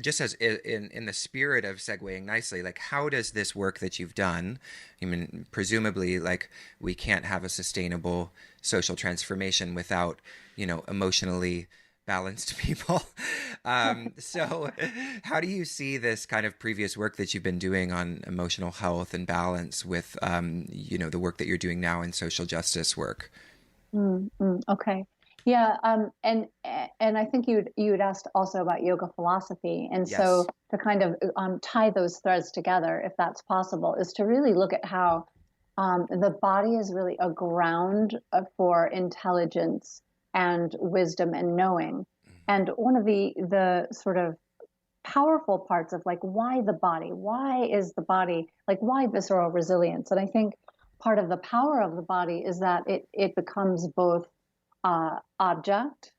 just as in the spirit of segueing nicely, like how does this work that you've done, I mean, presumably, like we can't have a sustainable social transformation without, emotionally balanced people. So how do you see this kind of previous work that you've been doing on emotional health and balance with, the work that you're doing now in social justice work? Okay. Yeah, and I think you'd asked also about yoga philosophy, and so Yes. to kind of tie those threads together, if that's possible, is to really look at how the body is really a ground for intelligence and wisdom and knowing. And one of the sort of powerful parts of like why the body, why is the body like why visceral resilience? And I think part of the power of the body is that it becomes both object,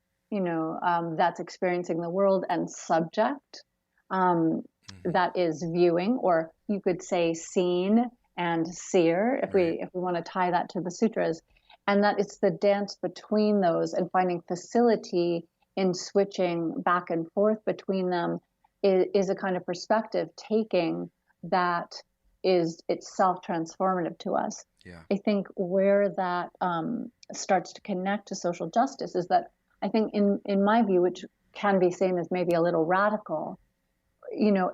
that's experiencing the world, and subject, Hmm. that is viewing, or you could say seen and seer, if Right. we want to tie that to the sutras, and that it's the dance between those and finding facility in switching back and forth between them is a kind of perspective taking that is itself transformative to us. Yeah. I think where that starts to connect to social justice is that I think in my view, which can be seen as maybe a little radical,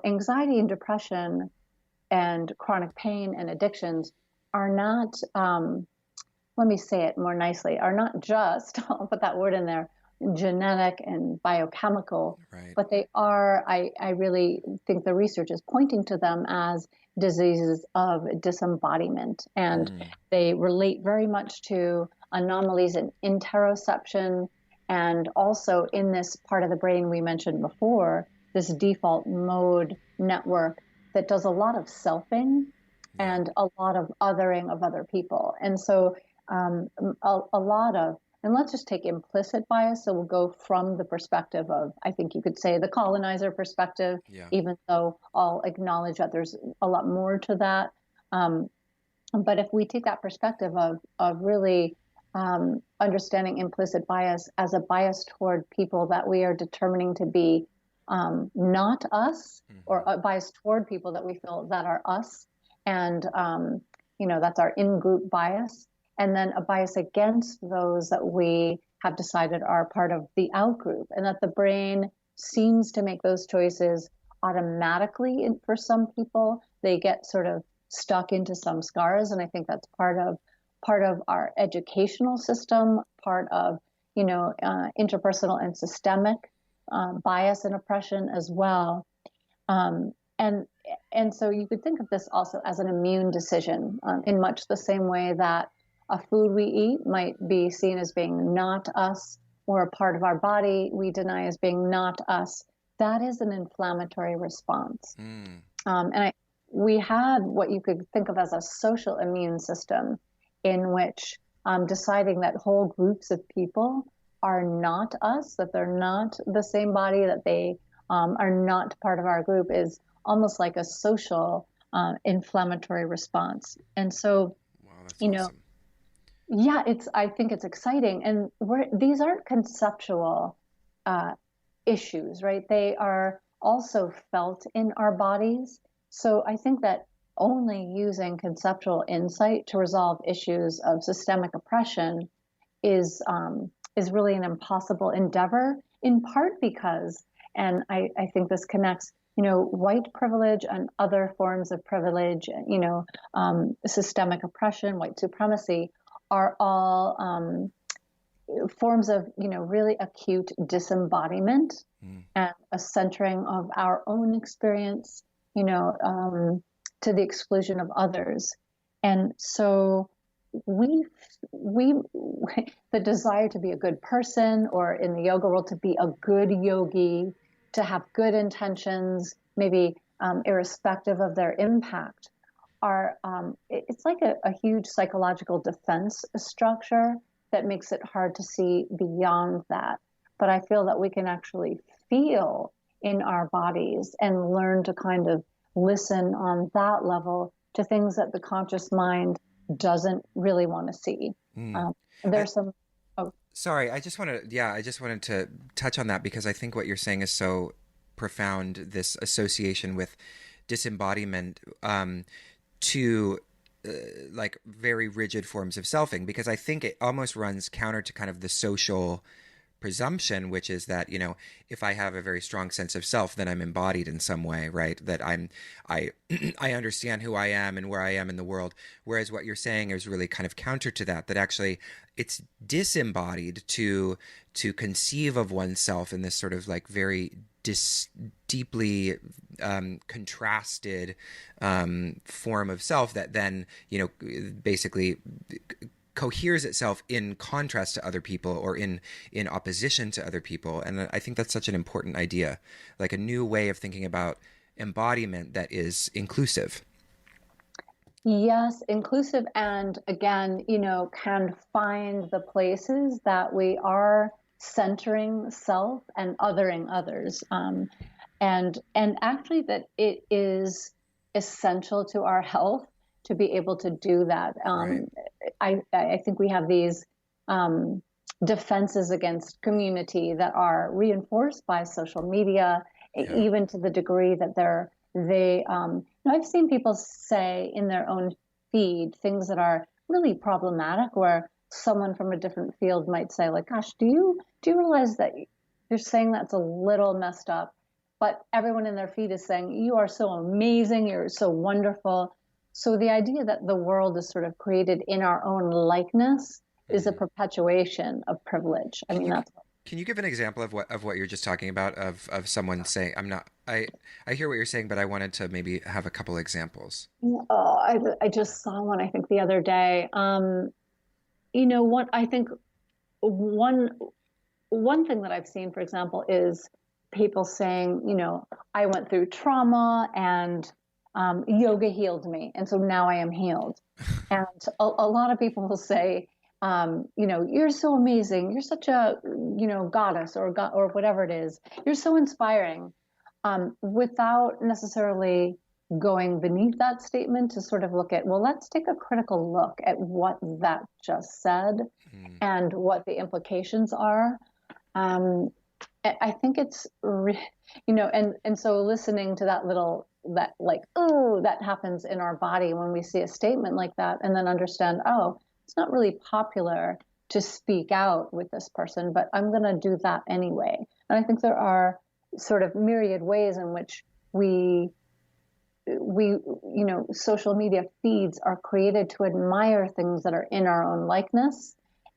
anxiety and depression and chronic pain and addictions are not, let me say it more nicely, are not just, I'll put that word in there, genetic and biochemical, Right. but they are, I really think the research is pointing to them as diseases of disembodiment. And Mm. they relate very much to anomalies in interoception and also in this part of the brain we mentioned before, this default mode network that does a lot of selfing Yeah. and a lot of othering of other people. And so um, a lot of, and let's just take implicit bias. So we'll go from the perspective of, I think you could say the colonizer perspective, Yeah. even though I'll acknowledge that there's a lot more to that. Um, but if we take that perspective of really understanding implicit bias as a bias toward people that we are determining to be not us, or Hmm. a bias toward people that we feel that are us, and that's our in-group bias, and then a bias against those that we have decided are part of the out-group, and that the brain seems to make those choices automatically for some people. They get sort of stuck into some scars, and I think that's part of our educational system, part of interpersonal and systemic bias and oppression as well. um, and and so you could think of this also as an immune decision, in much the same way that a food we eat might be seen as being not us, or a part of our body we deny as being not us. That is an inflammatory response. Mm. We had what you could think of as a social immune system, in which deciding that whole groups of people are not us, that they're not the same body, that they are not part of our group, is almost like a social inflammatory response. And so, Wow, that's you know, awesome. yeah, I think it's exciting. And these aren't conceptual uh, issues, right? They are also felt in our bodies. So I think that only using conceptual insight to resolve issues of systemic oppression is really an impossible endeavor. In part because, and I think this connects, white privilege and other forms of privilege, systemic oppression, white supremacy, are all forms of really acute disembodiment Mm. and a centering of our own experience, you know um, to the exclusion of others. And so we we the desire to be a good person, or in the yoga world to be a good yogi, to have good intentions, maybe irrespective of their impact, are it's like a huge psychological defense structure that makes it hard to see beyond that. but I feel that we can actually feel in our bodies and learn to kind of listen on that level to things that the conscious mind doesn't really want to see. Mm. Um, I, there's some, oh, Sorry, I just wanted to touch on that because I think what you're saying is so profound, this association with disembodiment to like very rigid forms of selfing, because I think it almost runs counter to kind of the social presumption, which is that, if I have a very strong sense of self, then I'm embodied in some way, right? That I I understand who I am and where I am in the world. Whereas what you're saying is really kind of counter to that, that actually it's disembodied to conceive of oneself in this sort of like very deeply contrasted form of self that then, basically coheres itself in contrast to other people or in opposition to other people. And I think that's such an important idea, like a new way of thinking about embodiment that is inclusive. yes, inclusive, and again, can find the places that we are centering self and othering others. And actually that it is essential to our health to be able to do that. Right. I think we have these defenses against community that are reinforced by social media, Yeah. even to the degree that I've seen people say in their own feed things that are really problematic, where someone from a different field might say, like, gosh, do you realize that you're saying that's a little messed up? But everyone in their feed is saying, you are so amazing, you're so wonderful. So the idea that the world is sort of created in our own likeness is a Mm. perpetuation of privilege. I Can mean, you that's can you give an example of what you're just talking about, of someone saying, I'm not, I hear what you're saying, but I wanted to maybe have a couple examples. I just saw one, I think, the other day. What I think one one thing that I've seen, for example, is people saying, I went through trauma and yoga healed me. And so now I am healed. And a lot of people will say, you're so amazing. You're such a, goddess or God or whatever it is. You're so inspiring, without necessarily going beneath that statement to sort of look at, well, let's take a critical look at what that just said Mm. and what the implications are. um, I think and so listening to that like, oh, that happens in our body when we see a statement like that, and then understand, oh, it's not really popular to speak out with this person, but I'm going to do that anyway. And I think there are sort of myriad ways in which social media feeds are created to admire things that are in our own likeness,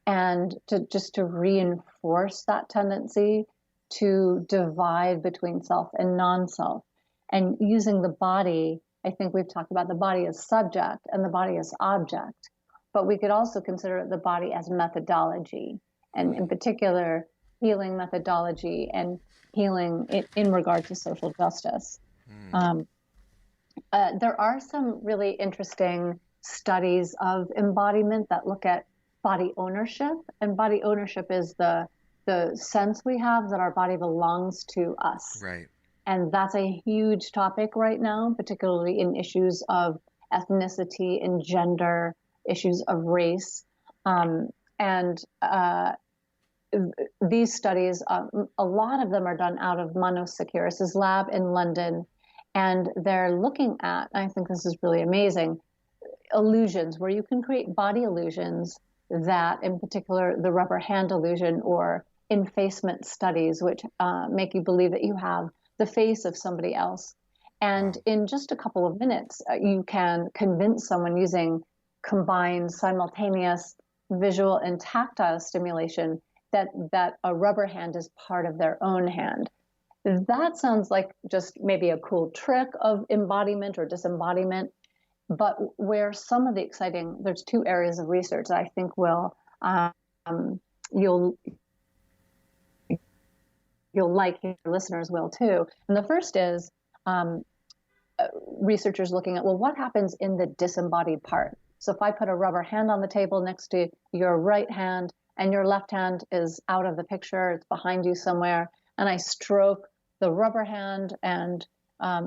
and to reinforce that tendency to divide between self and non-self. And using the body, I think we've talked about the body as subject and the body as object, but we could also consider the body as methodology, and in Mm. particular, healing methodology and healing in regard to social justice. Mm. Um, there are some really interesting studies of embodiment that look at body ownership, and body ownership is the sense we have that our body belongs to us. Right. And that's a huge topic right now, particularly in issues of ethnicity and gender, issues of race. And these studies, a lot of them are done out of Manos Sekiris's lab in London. And they're looking at, I think this is really amazing, illusions where you can create body illusions that, in particular, the rubber hand illusion or infacement studies, which make you believe that you have the face of somebody else. And Wow. in just a couple of minutes, you can convince someone using combined simultaneous visual and tactile stimulation that a rubber hand is part of their own hand. That sounds like just maybe a cool trick of embodiment or disembodiment, but where some of the there's two areas of research that I think will um, you'll like, your listeners will too. And the first is um, researchers looking at, well, what happens in the disembodied part? So if I put a rubber hand on the table next to your right hand, and your left hand is out of the picture, it's behind you somewhere, and I stroke the rubber hand and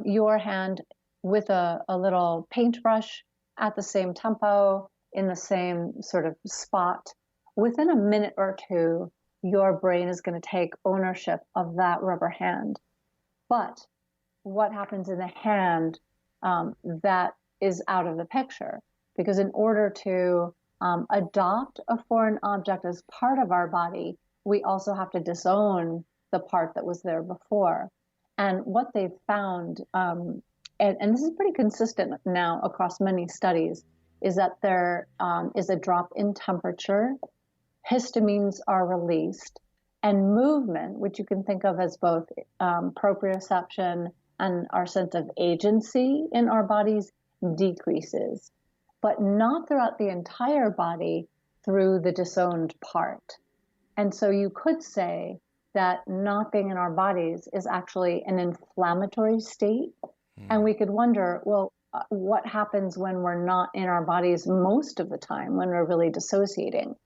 your hand with a little paintbrush at the same tempo, in the same sort of spot, within a minute or two, your brain is going to take ownership of that rubber hand. But what happens in the hand that is out of the picture? Because in order to adopt a foreign object as part of our body, we also have to disown the part that was there before. And what they've found, and this is pretty consistent now across many studies, is that there is a drop in temperature, histamines are released, and movement, which you can think of as both proprioception and our sense of agency in our bodies, decreases, but not throughout the entire body through the disowned part. And so you could say that not being in our bodies is actually an inflammatory state. And we could wonder, well, what happens when we're not in our bodies most of the time, when we're really dissociating?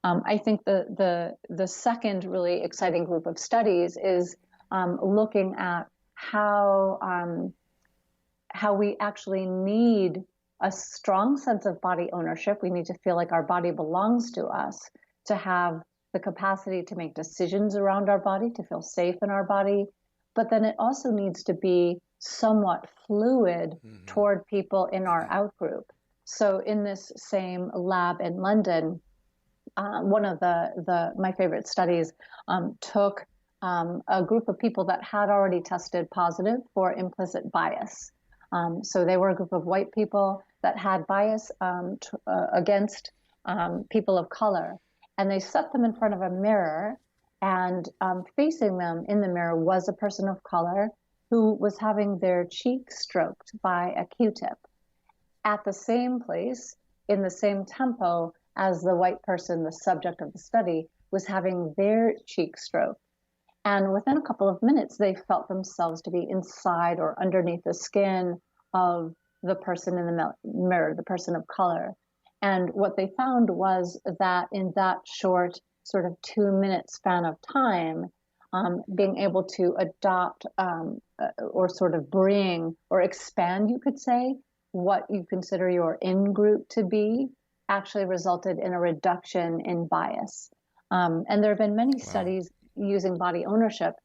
I think the second really exciting group of studies is looking at how we actually need a strong sense of body ownership. We need to feel like our body belongs to us, to have the capacity to make decisions around our body, to feel safe in our body. But then it also needs to be somewhat fluid toward people in our outgroup. So in this same lab in London, one of my favorite studies took a group of people that had already tested positive for implicit bias. So they were a group of white people that had bias against people of color. And they set them in front of a mirror, and facing them in the mirror was a person of color who was having their cheek stroked by a Q-tip at the same place, in the same tempo as the white person, the subject of the study, was having their cheek stroked. And within a couple of minutes, they felt themselves to be inside or underneath the skin of the person in the mirror, the person of color. And what they found was that in that short sort of 2-minute span of time, being able to adopt or sort of bring or expand, you could say, what you consider your in-group to be, actually resulted in a reduction in bias. And there have been many studies using body ownership.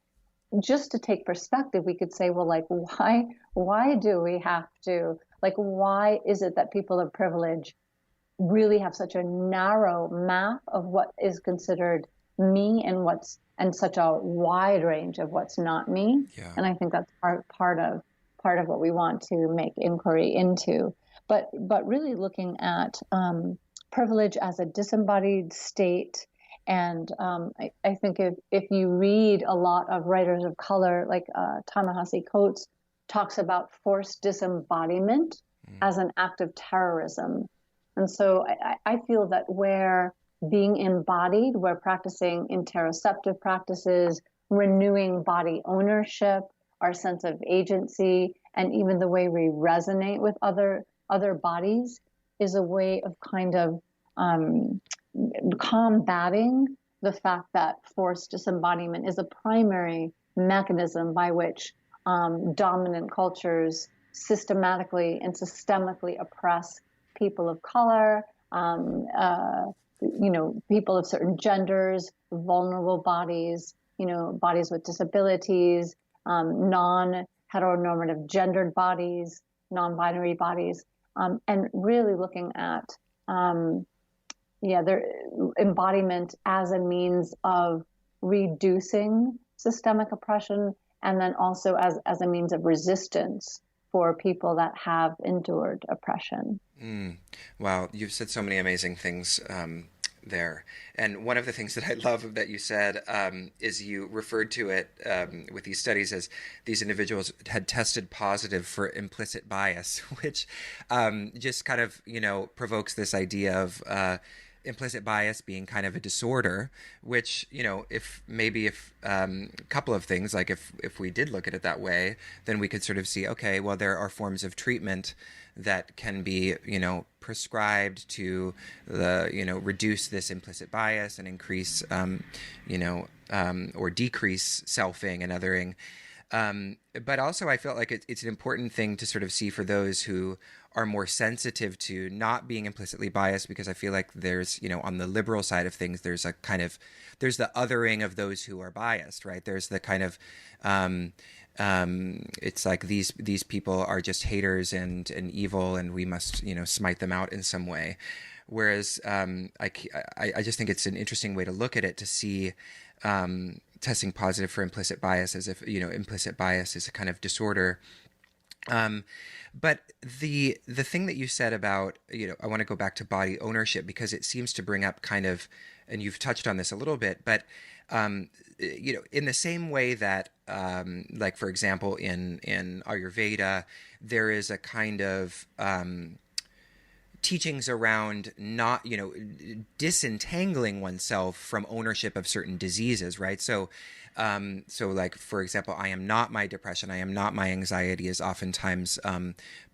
Just to take perspective, we could say, well, like, why do we have to, like, why is it that people of privilege really have such a narrow map of what is considered me and such a wide range of what's not me? Yeah. And I think that's part of what we want to make inquiry into. But really looking at privilege as a disembodied state. And I think if you read a lot of writers of color, like Ta-Nehisi Coates talks about forced disembodiment as an act of terrorism. And so I feel that where being embodied, we're practicing interoceptive practices, renewing body ownership, our sense of agency, and even the way we resonate with other bodies is a way of kind of combating the fact that forced disembodiment is a primary mechanism by which dominant cultures systematically and systemically oppress people of color, people of certain genders, vulnerable bodies, bodies with disabilities, non-heteronormative gendered bodies, non-binary bodies, and really looking at their embodiment as a means of reducing systemic oppression, and then also as a means of resistance for people that have endured oppression. Wow, you've said so many amazing things there. And one of the things that I love that you said is you referred to it with these studies as these individuals had tested positive for implicit bias, which just kind of, provokes this idea of implicit bias being kind of a disorder, which, if a couple of things, like if we did look at it that way, then we could sort of see, okay, well, there are forms of treatment that can be, prescribed to reduce this implicit bias and increase, or decrease selfing and othering. But also, I felt like it's an important thing to sort of see for those who are more sensitive to not being implicitly biased, because I feel like there's, on the liberal side of things, there's there's the othering of those who are biased, right? There's the kind of, it's like these people are just haters and evil, and we must, smite them out in some way. Whereas I just think it's an interesting way to look at it, to see testing positive for implicit bias as if, implicit bias is a kind of disorder. But the thing that you said about, I want to go back to body ownership, because it seems to bring up kind of, and you've touched on this a little bit, but in the same way that, like, for example, in Ayurveda, there is a kind of teachings around not, disentangling oneself from ownership of certain diseases, right? So like, for example, I am not my depression, I am not my anxiety is oftentimes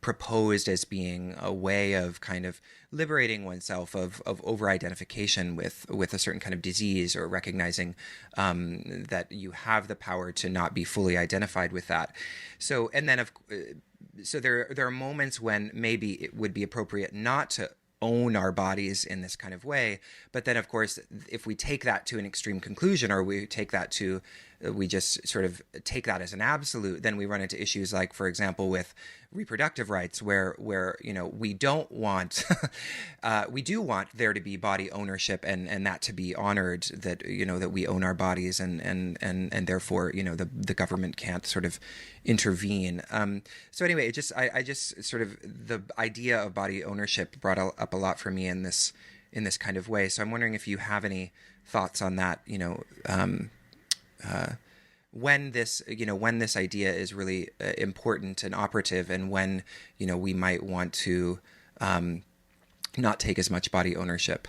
proposed as being a way of kind of liberating oneself of over-identification with a certain kind of disease, or recognizing that you have the power to not be fully identified with that. So, and then so there are moments when maybe it would be appropriate not to own our bodies in this kind of way. But then, of course, if we take that to an extreme conclusion, or we just sort of take that as an absolute, then we run into issues like, for example, with reproductive rights, where we don't want we do want there to be body ownership, and that to be honored, that that we own our bodies, and therefore the government can't sort of intervene. So anyway, I just sort of, the idea of body ownership brought up a lot for me in this kind of way. So I'm wondering if you have any thoughts on that, when this idea is really important and operative, and when we might want to not take as much body ownership.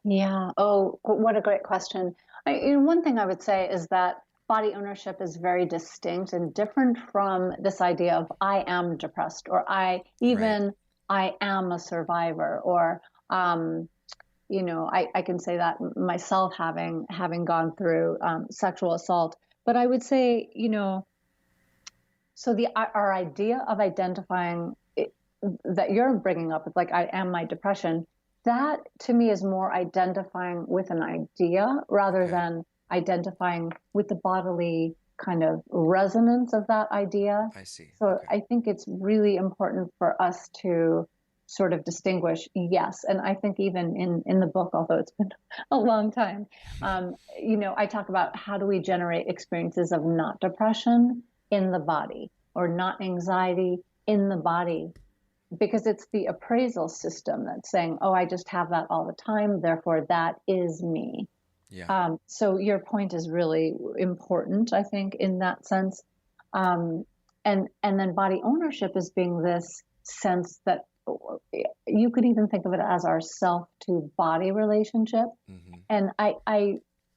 Yeah. Oh, what a great question. One thing I would say is that body ownership is very distinct and different from this idea of I am depressed, or Right. I am a survivor, or I can say that myself, having gone through sexual assault. But I would say, so our idea of identifying that you're bringing up, like I am my depression, that to me is more identifying with an idea rather Okay. than identifying with the bodily kind of resonance of that idea. I see. So Okay. I think it's really important for us to sort of distinguish, yes. And I think even in the book, although it's been a long time, I talk about how do we generate experiences of not depression in the body, or not anxiety in the body, because it's the appraisal system that's saying, oh, I just have that all the time, therefore that is me. Yeah. So your point is really important, I think, in that sense. Um, and then body ownership is being this sense that you could even think of it as our self to body relationship. Mm-hmm. And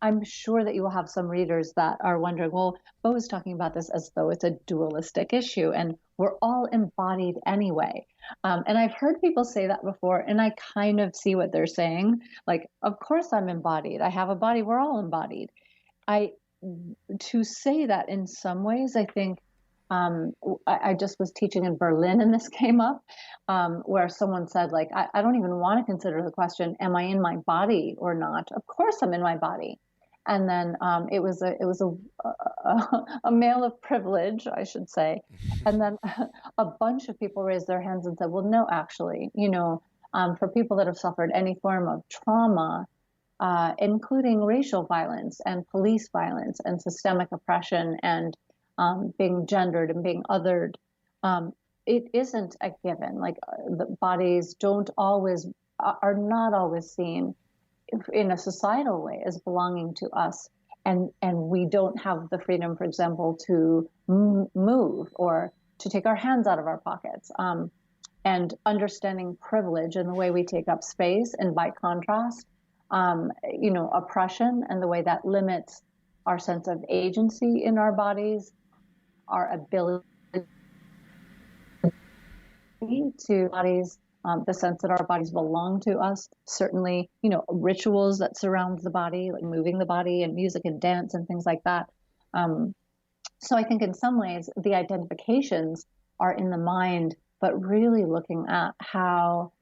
I'm sure that you will have some readers that are wondering, well, Bo is talking about this as though it's a dualistic issue, and we're all embodied anyway. And I've heard people say that before, and I kind of see what they're saying. Like, of course I'm embodied. I have a body. We're all embodied. I To say that in some ways, I think I just was teaching in Berlin and this came up, where someone said, like, I don't even want to consider the question, am I in my body or not? Of course I'm in my body. And then a male of privilege, I should say. And then a bunch of people raised their hands and said, well, no, actually, for people that have suffered any form of trauma, including racial violence and police violence and systemic oppression and being gendered and being othered, it isn't a given. Like, the bodies are not always seen in a societal way as belonging to us, and we don't have the freedom, for example, to move or to take our hands out of our pockets. and understanding privilege and the way we take up space, and by contrast, oppression and the way that limits our sense of agency in our bodies, our ability to bodies, the sense that our bodies belong to us. Certainly, rituals that surround the body, like moving the body and music and dance and things like that. So I think in some ways the identifications are in the mind, but really looking at how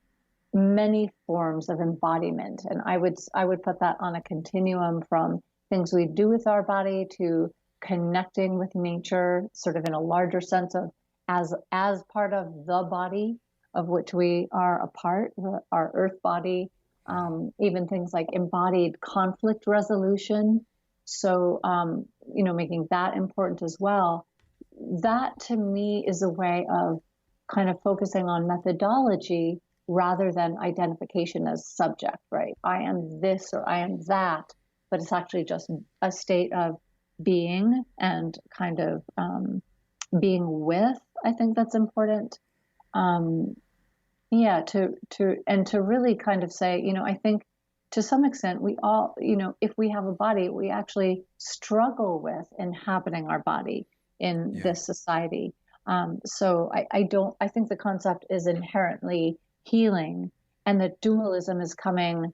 many forms of embodiment. And I would put that on a continuum from things we do with our body to connecting with nature, sort of in a larger sense of as part of the body of which we are a part, our earth body, even things like embodied conflict resolution. So, making that important as well. That to me is a way of kind of focusing on methodology rather than identification as subject, right? I am this or I am that, but it's actually just a state of being and kind of being with. I think that's important. To really kind of say, I think to some extent we all, if we have a body, we actually struggle with inhabiting our body in this society. So I think the concept is inherently healing, and that dualism is coming,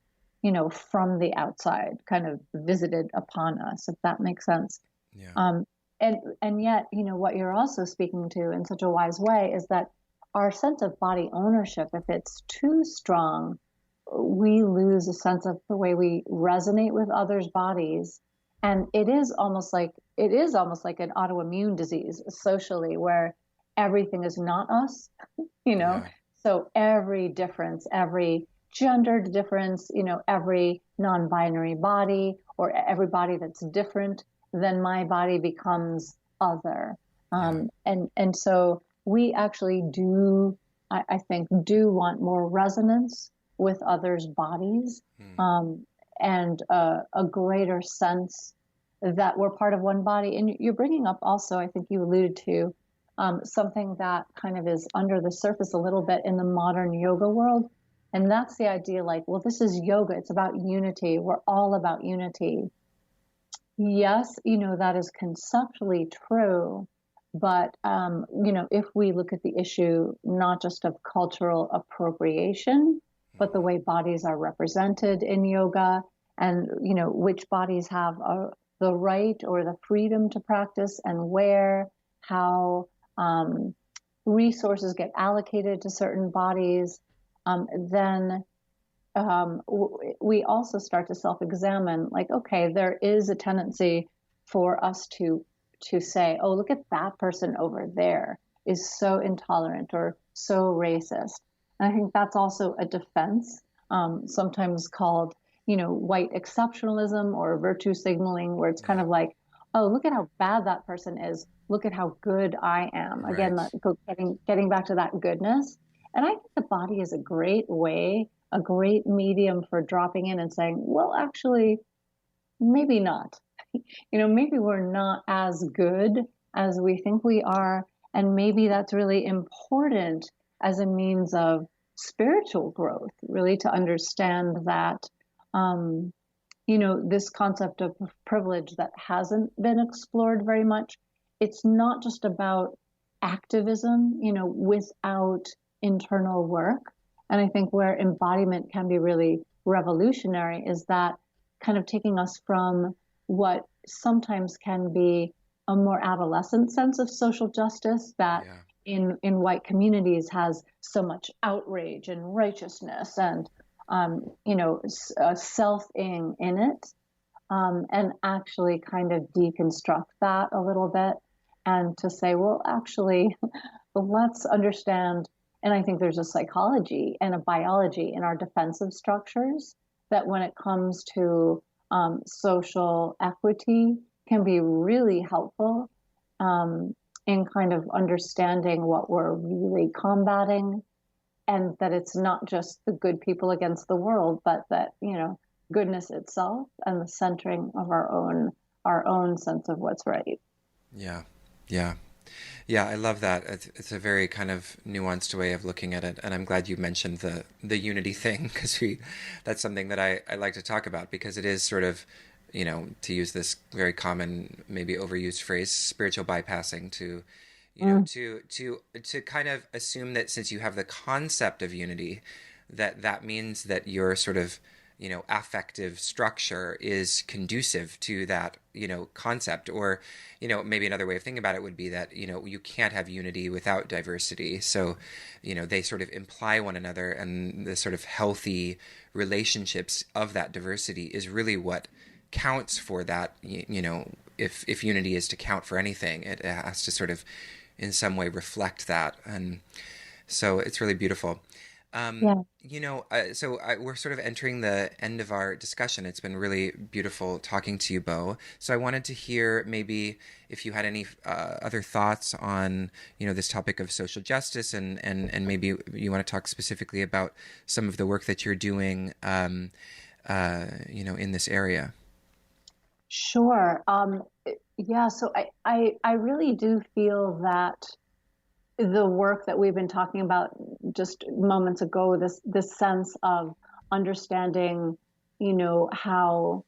from the outside, kind of visited upon us, if that makes sense. Yeah. And yet, what you're also speaking to in such a wise way is that our sense of body ownership, if it's too strong, we lose a sense of the way we resonate with others' bodies. And it is almost like an autoimmune disease socially, where everything is not us, Yeah. So every difference, every gendered difference, every non-binary body or every body that's different than my body becomes other. And so we actually do, I think, want more resonance with others' bodies, and a greater sense that we're part of one body. And you're bringing up also, I think you alluded to, something that kind of is under the surface a little bit in the modern yoga world. And that's the idea, like, well, this is yoga. It's about unity. We're all about unity. Yes, that is conceptually true. But, if we look at the issue, not just of cultural appropriation, but the way bodies are represented in yoga, and, which bodies have the right or the freedom to practice, and where, how resources get allocated to certain bodies, then we also start to self-examine, like, okay, there is a tendency for us to say, oh, look at that person over there is so intolerant or so racist. And I think that's also a defense, sometimes called, white exceptionalism or virtue signaling, where it's kind of like, oh, look at how bad that person is. Look at how good I am. Right. Again, getting back to that goodness. And I think the body is a great way, a great medium for dropping in and saying, well, actually, maybe not. Maybe we're not as good as we think we are. And maybe that's really important as a means of spiritual growth, really, to understand that, this concept of privilege that hasn't been explored very much, it's not just about activism, without internal work. And I think where embodiment can be really revolutionary is that kind of taking us from what sometimes can be a more adolescent sense of social justice that in white communities has so much outrage and righteousness and, self-ing in it, and actually kind of deconstruct that a little bit and to say, well, actually, let's understand. And I think there's a psychology and a biology in our defensive structures that when it comes to social equity can be really helpful in kind of understanding what we're really combating, and that it's not just the good people against the world, but that, goodness itself and the centering of our own sense of what's right. Yeah. Yeah. Yeah, I love that. It's a very kind of nuanced way of looking at it, and I'm glad you mentioned the unity thing because we that's something that I like to talk about because it is sort of, to use this very common, maybe overused phrase, spiritual bypassing to, Mm, to kind of assume that since you have the concept of unity, that means that your sort of affective structure is conducive to that concept, or maybe another way of thinking about it would be that you can't have unity without diversity. So they sort of imply one another, and the sort of healthy relationships of that diversity is really what counts for that. If unity is to count for anything, it has to sort of in some way reflect that. And so it's really beautiful. yeah. We're sort of entering the end of our discussion. It's been really beautiful talking to you, Bo. So I wanted to hear maybe if you had any other thoughts on, this topic of social justice, and maybe you want to talk specifically about some of the work that you're doing, in this area. Sure. Yeah, so I really do feel that the work that we've been talking about just moments ago, this sense of understanding, how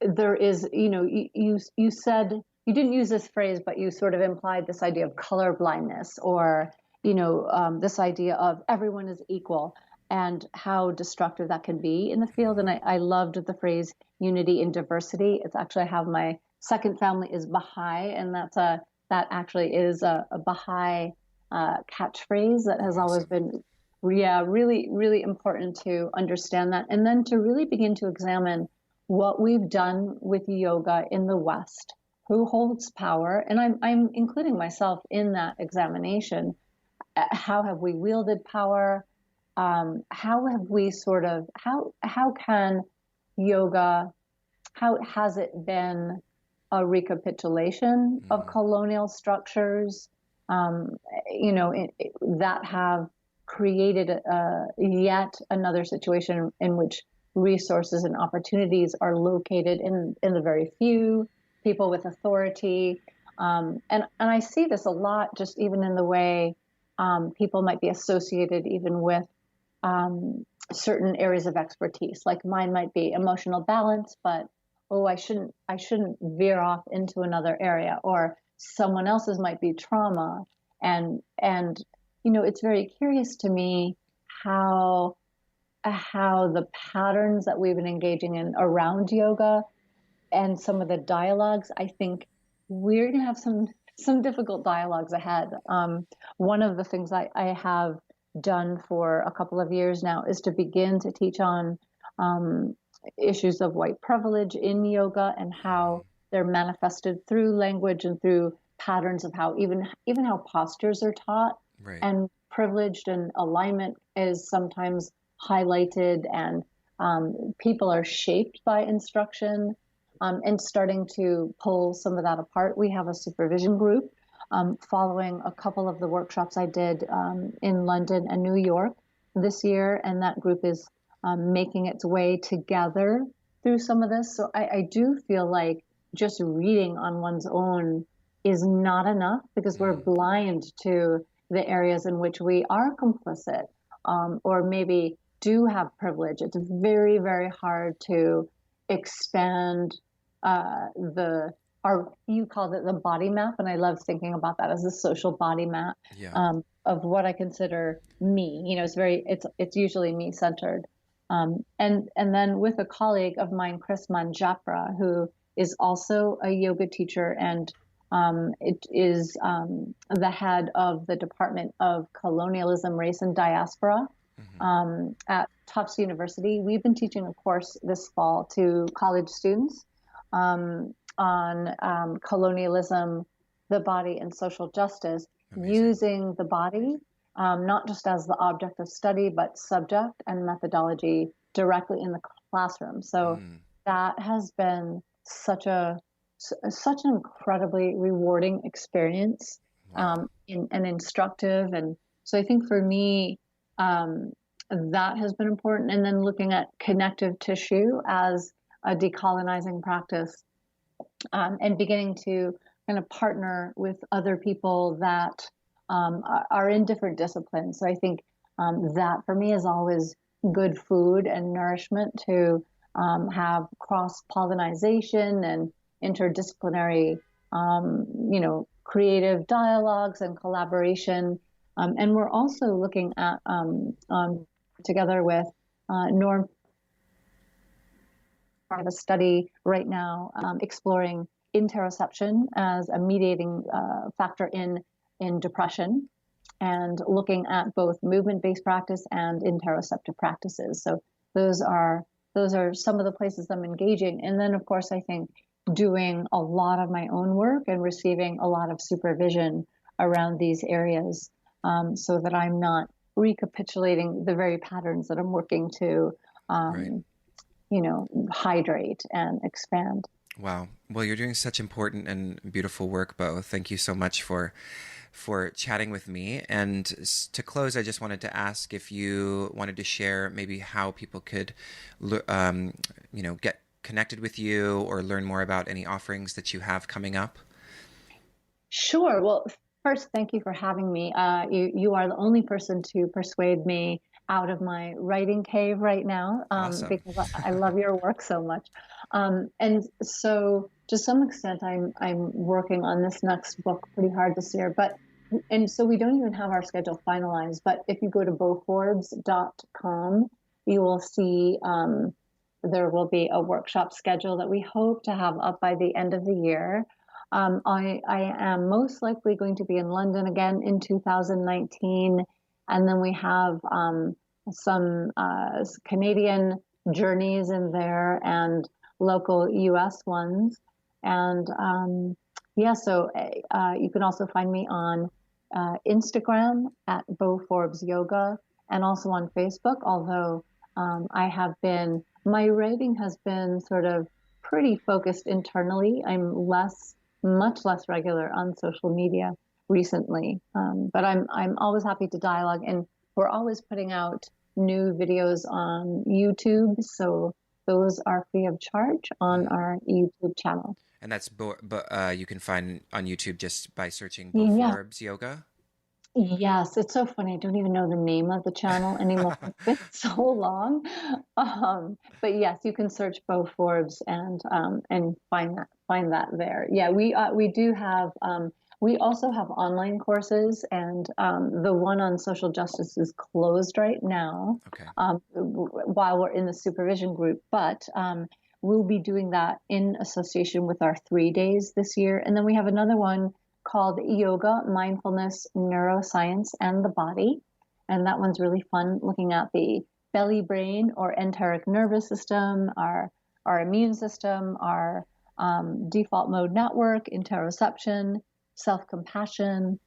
there is, you said you didn't use this phrase, but you sort of implied this idea of color blindness, or this idea of everyone is equal, and how destructive that can be in the field. And I loved the phrase unity in diversity. It's actually, I have my second family is Baha'i, and that actually is a Baha'i catchphrase that has always Awesome. been, yeah, really, really important to understand that, and then to really begin to examine what we've done with yoga in the West, who holds power, and I'm including myself in that examination. How have we wielded power? How have we sort of how can yoga, how has it been a recapitulation of Mm, colonial structures, um, that have created yet another situation in which resources and opportunities are located in the very few people with authority. And I see this a lot, just even in the way people might be associated even with um, certain areas of expertise. Like mine might be emotional balance, but oh, I shouldn't veer off into another area. Or someone else's might be trauma, and it's very curious to me how how the patterns that we've been engaging in around yoga and some of the dialogues, I think we're going to have some difficult dialogues ahead. One of the things I have done for a couple of years now is to begin to teach on um, issues of white privilege in yoga, and how they're manifested through language and through patterns of how even how postures are taught, right. and privileged and alignment is sometimes highlighted, and people are shaped by instruction, and starting to pull some of that apart. We have a supervision group following a couple of the workshops I did in London and New York this year, and that group is making its way together through some of this. So I do feel like just reading on one's own is not enough, because we're Mm, blind to the areas in which we are complicit, or maybe do have privilege. It's very, very hard to expand the our you called it the body map, and I love thinking about that as a social body map yeah. of what I consider me. It's usually me centered, and then with a colleague of mine, Chris Manjapra, who is also a yoga teacher, and it is the head of the Department of Colonialism, Race, and Diaspora Hmm. at Tufts University. We've been teaching a course this fall to college students on colonialism, the body, and social justice, Amazing. using the body not just as the object of study, but subject and methodology directly in the classroom. So Mm, that has been such an incredibly rewarding experience, wow. and instructive. And so I think for me, um, that has been important. And then looking at connective tissue as a decolonizing practice, and beginning to kind of partner with other people that are in different disciplines. So I think that for me is always good food and nourishment to have cross pollination and interdisciplinary, creative dialogues and collaboration. And we're also looking at together with Norm, part of a study right now exploring interoception as a mediating factor in depression, and looking at both movement-based practice and interoceptive practices. So those are some of the places I'm engaging. And then, of course, I think doing a lot of my own work and receiving a lot of supervision around these areas, so that I'm not recapitulating the very patterns that I'm working to, Right. hydrate and expand. Wow. Well, you're doing such important and beautiful work, Bo. Thank you so much for chatting with me. And to close, I just wanted to ask if you wanted to share maybe how people could, get connected with you or learn more about any offerings that you have coming up. Sure. Well, first, thank you for having me. You are the only person to persuade me out of my writing cave right now, Awesome. because I love your work so much. And so, to some extent, I'm working on this next book pretty hard this year. And so we don't even have our schedule finalized. But if you go to boforbes.com, you will see there will be a workshop schedule that we hope to have up by the end of the year. I am most likely going to be in London again in 2019. And then we have some Canadian journeys in there and local US ones. And so you can also find me on Instagram at Bo Forbes Yoga, and also on Facebook, although my writing has been sort of pretty focused internally. I'm much less regular on social media recently. But I'm always happy to dialogue, and we're always putting out new videos on YouTube. So those are free of charge on our YouTube channel. And that's you can find on YouTube just by searching Bo Yeah. Forbes Yoga. Yes, it's so funny. I don't even know the name of the channel anymore. It's been so long. But yes, you can search Bo Forbes and find that there. Yeah, we do have we also have online courses, and the one on social justice is closed right now, Okay. while we're in the supervision group. But we'll be doing that in association with our 3 days this year, and then we have another one called Yoga, Mindfulness, Neuroscience, and the Body. And that one's really fun, looking at the belly brain or enteric nervous system, our immune system, our default mode network, interoception, self-compassion.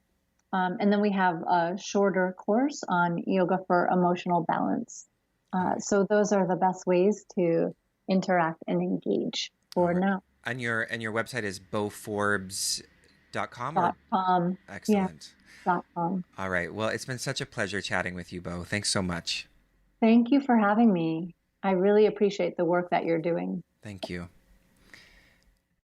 And then we have a shorter course on yoga for emotional balance. So those are the best ways to interact and engage All for right. now. And your website is boforbes.com or Yeah, excellent. .com. All right. Well, it's been such a pleasure chatting with you, Bo. Thanks so much. Thank you for having me. I really appreciate the work that you're doing. Thank you.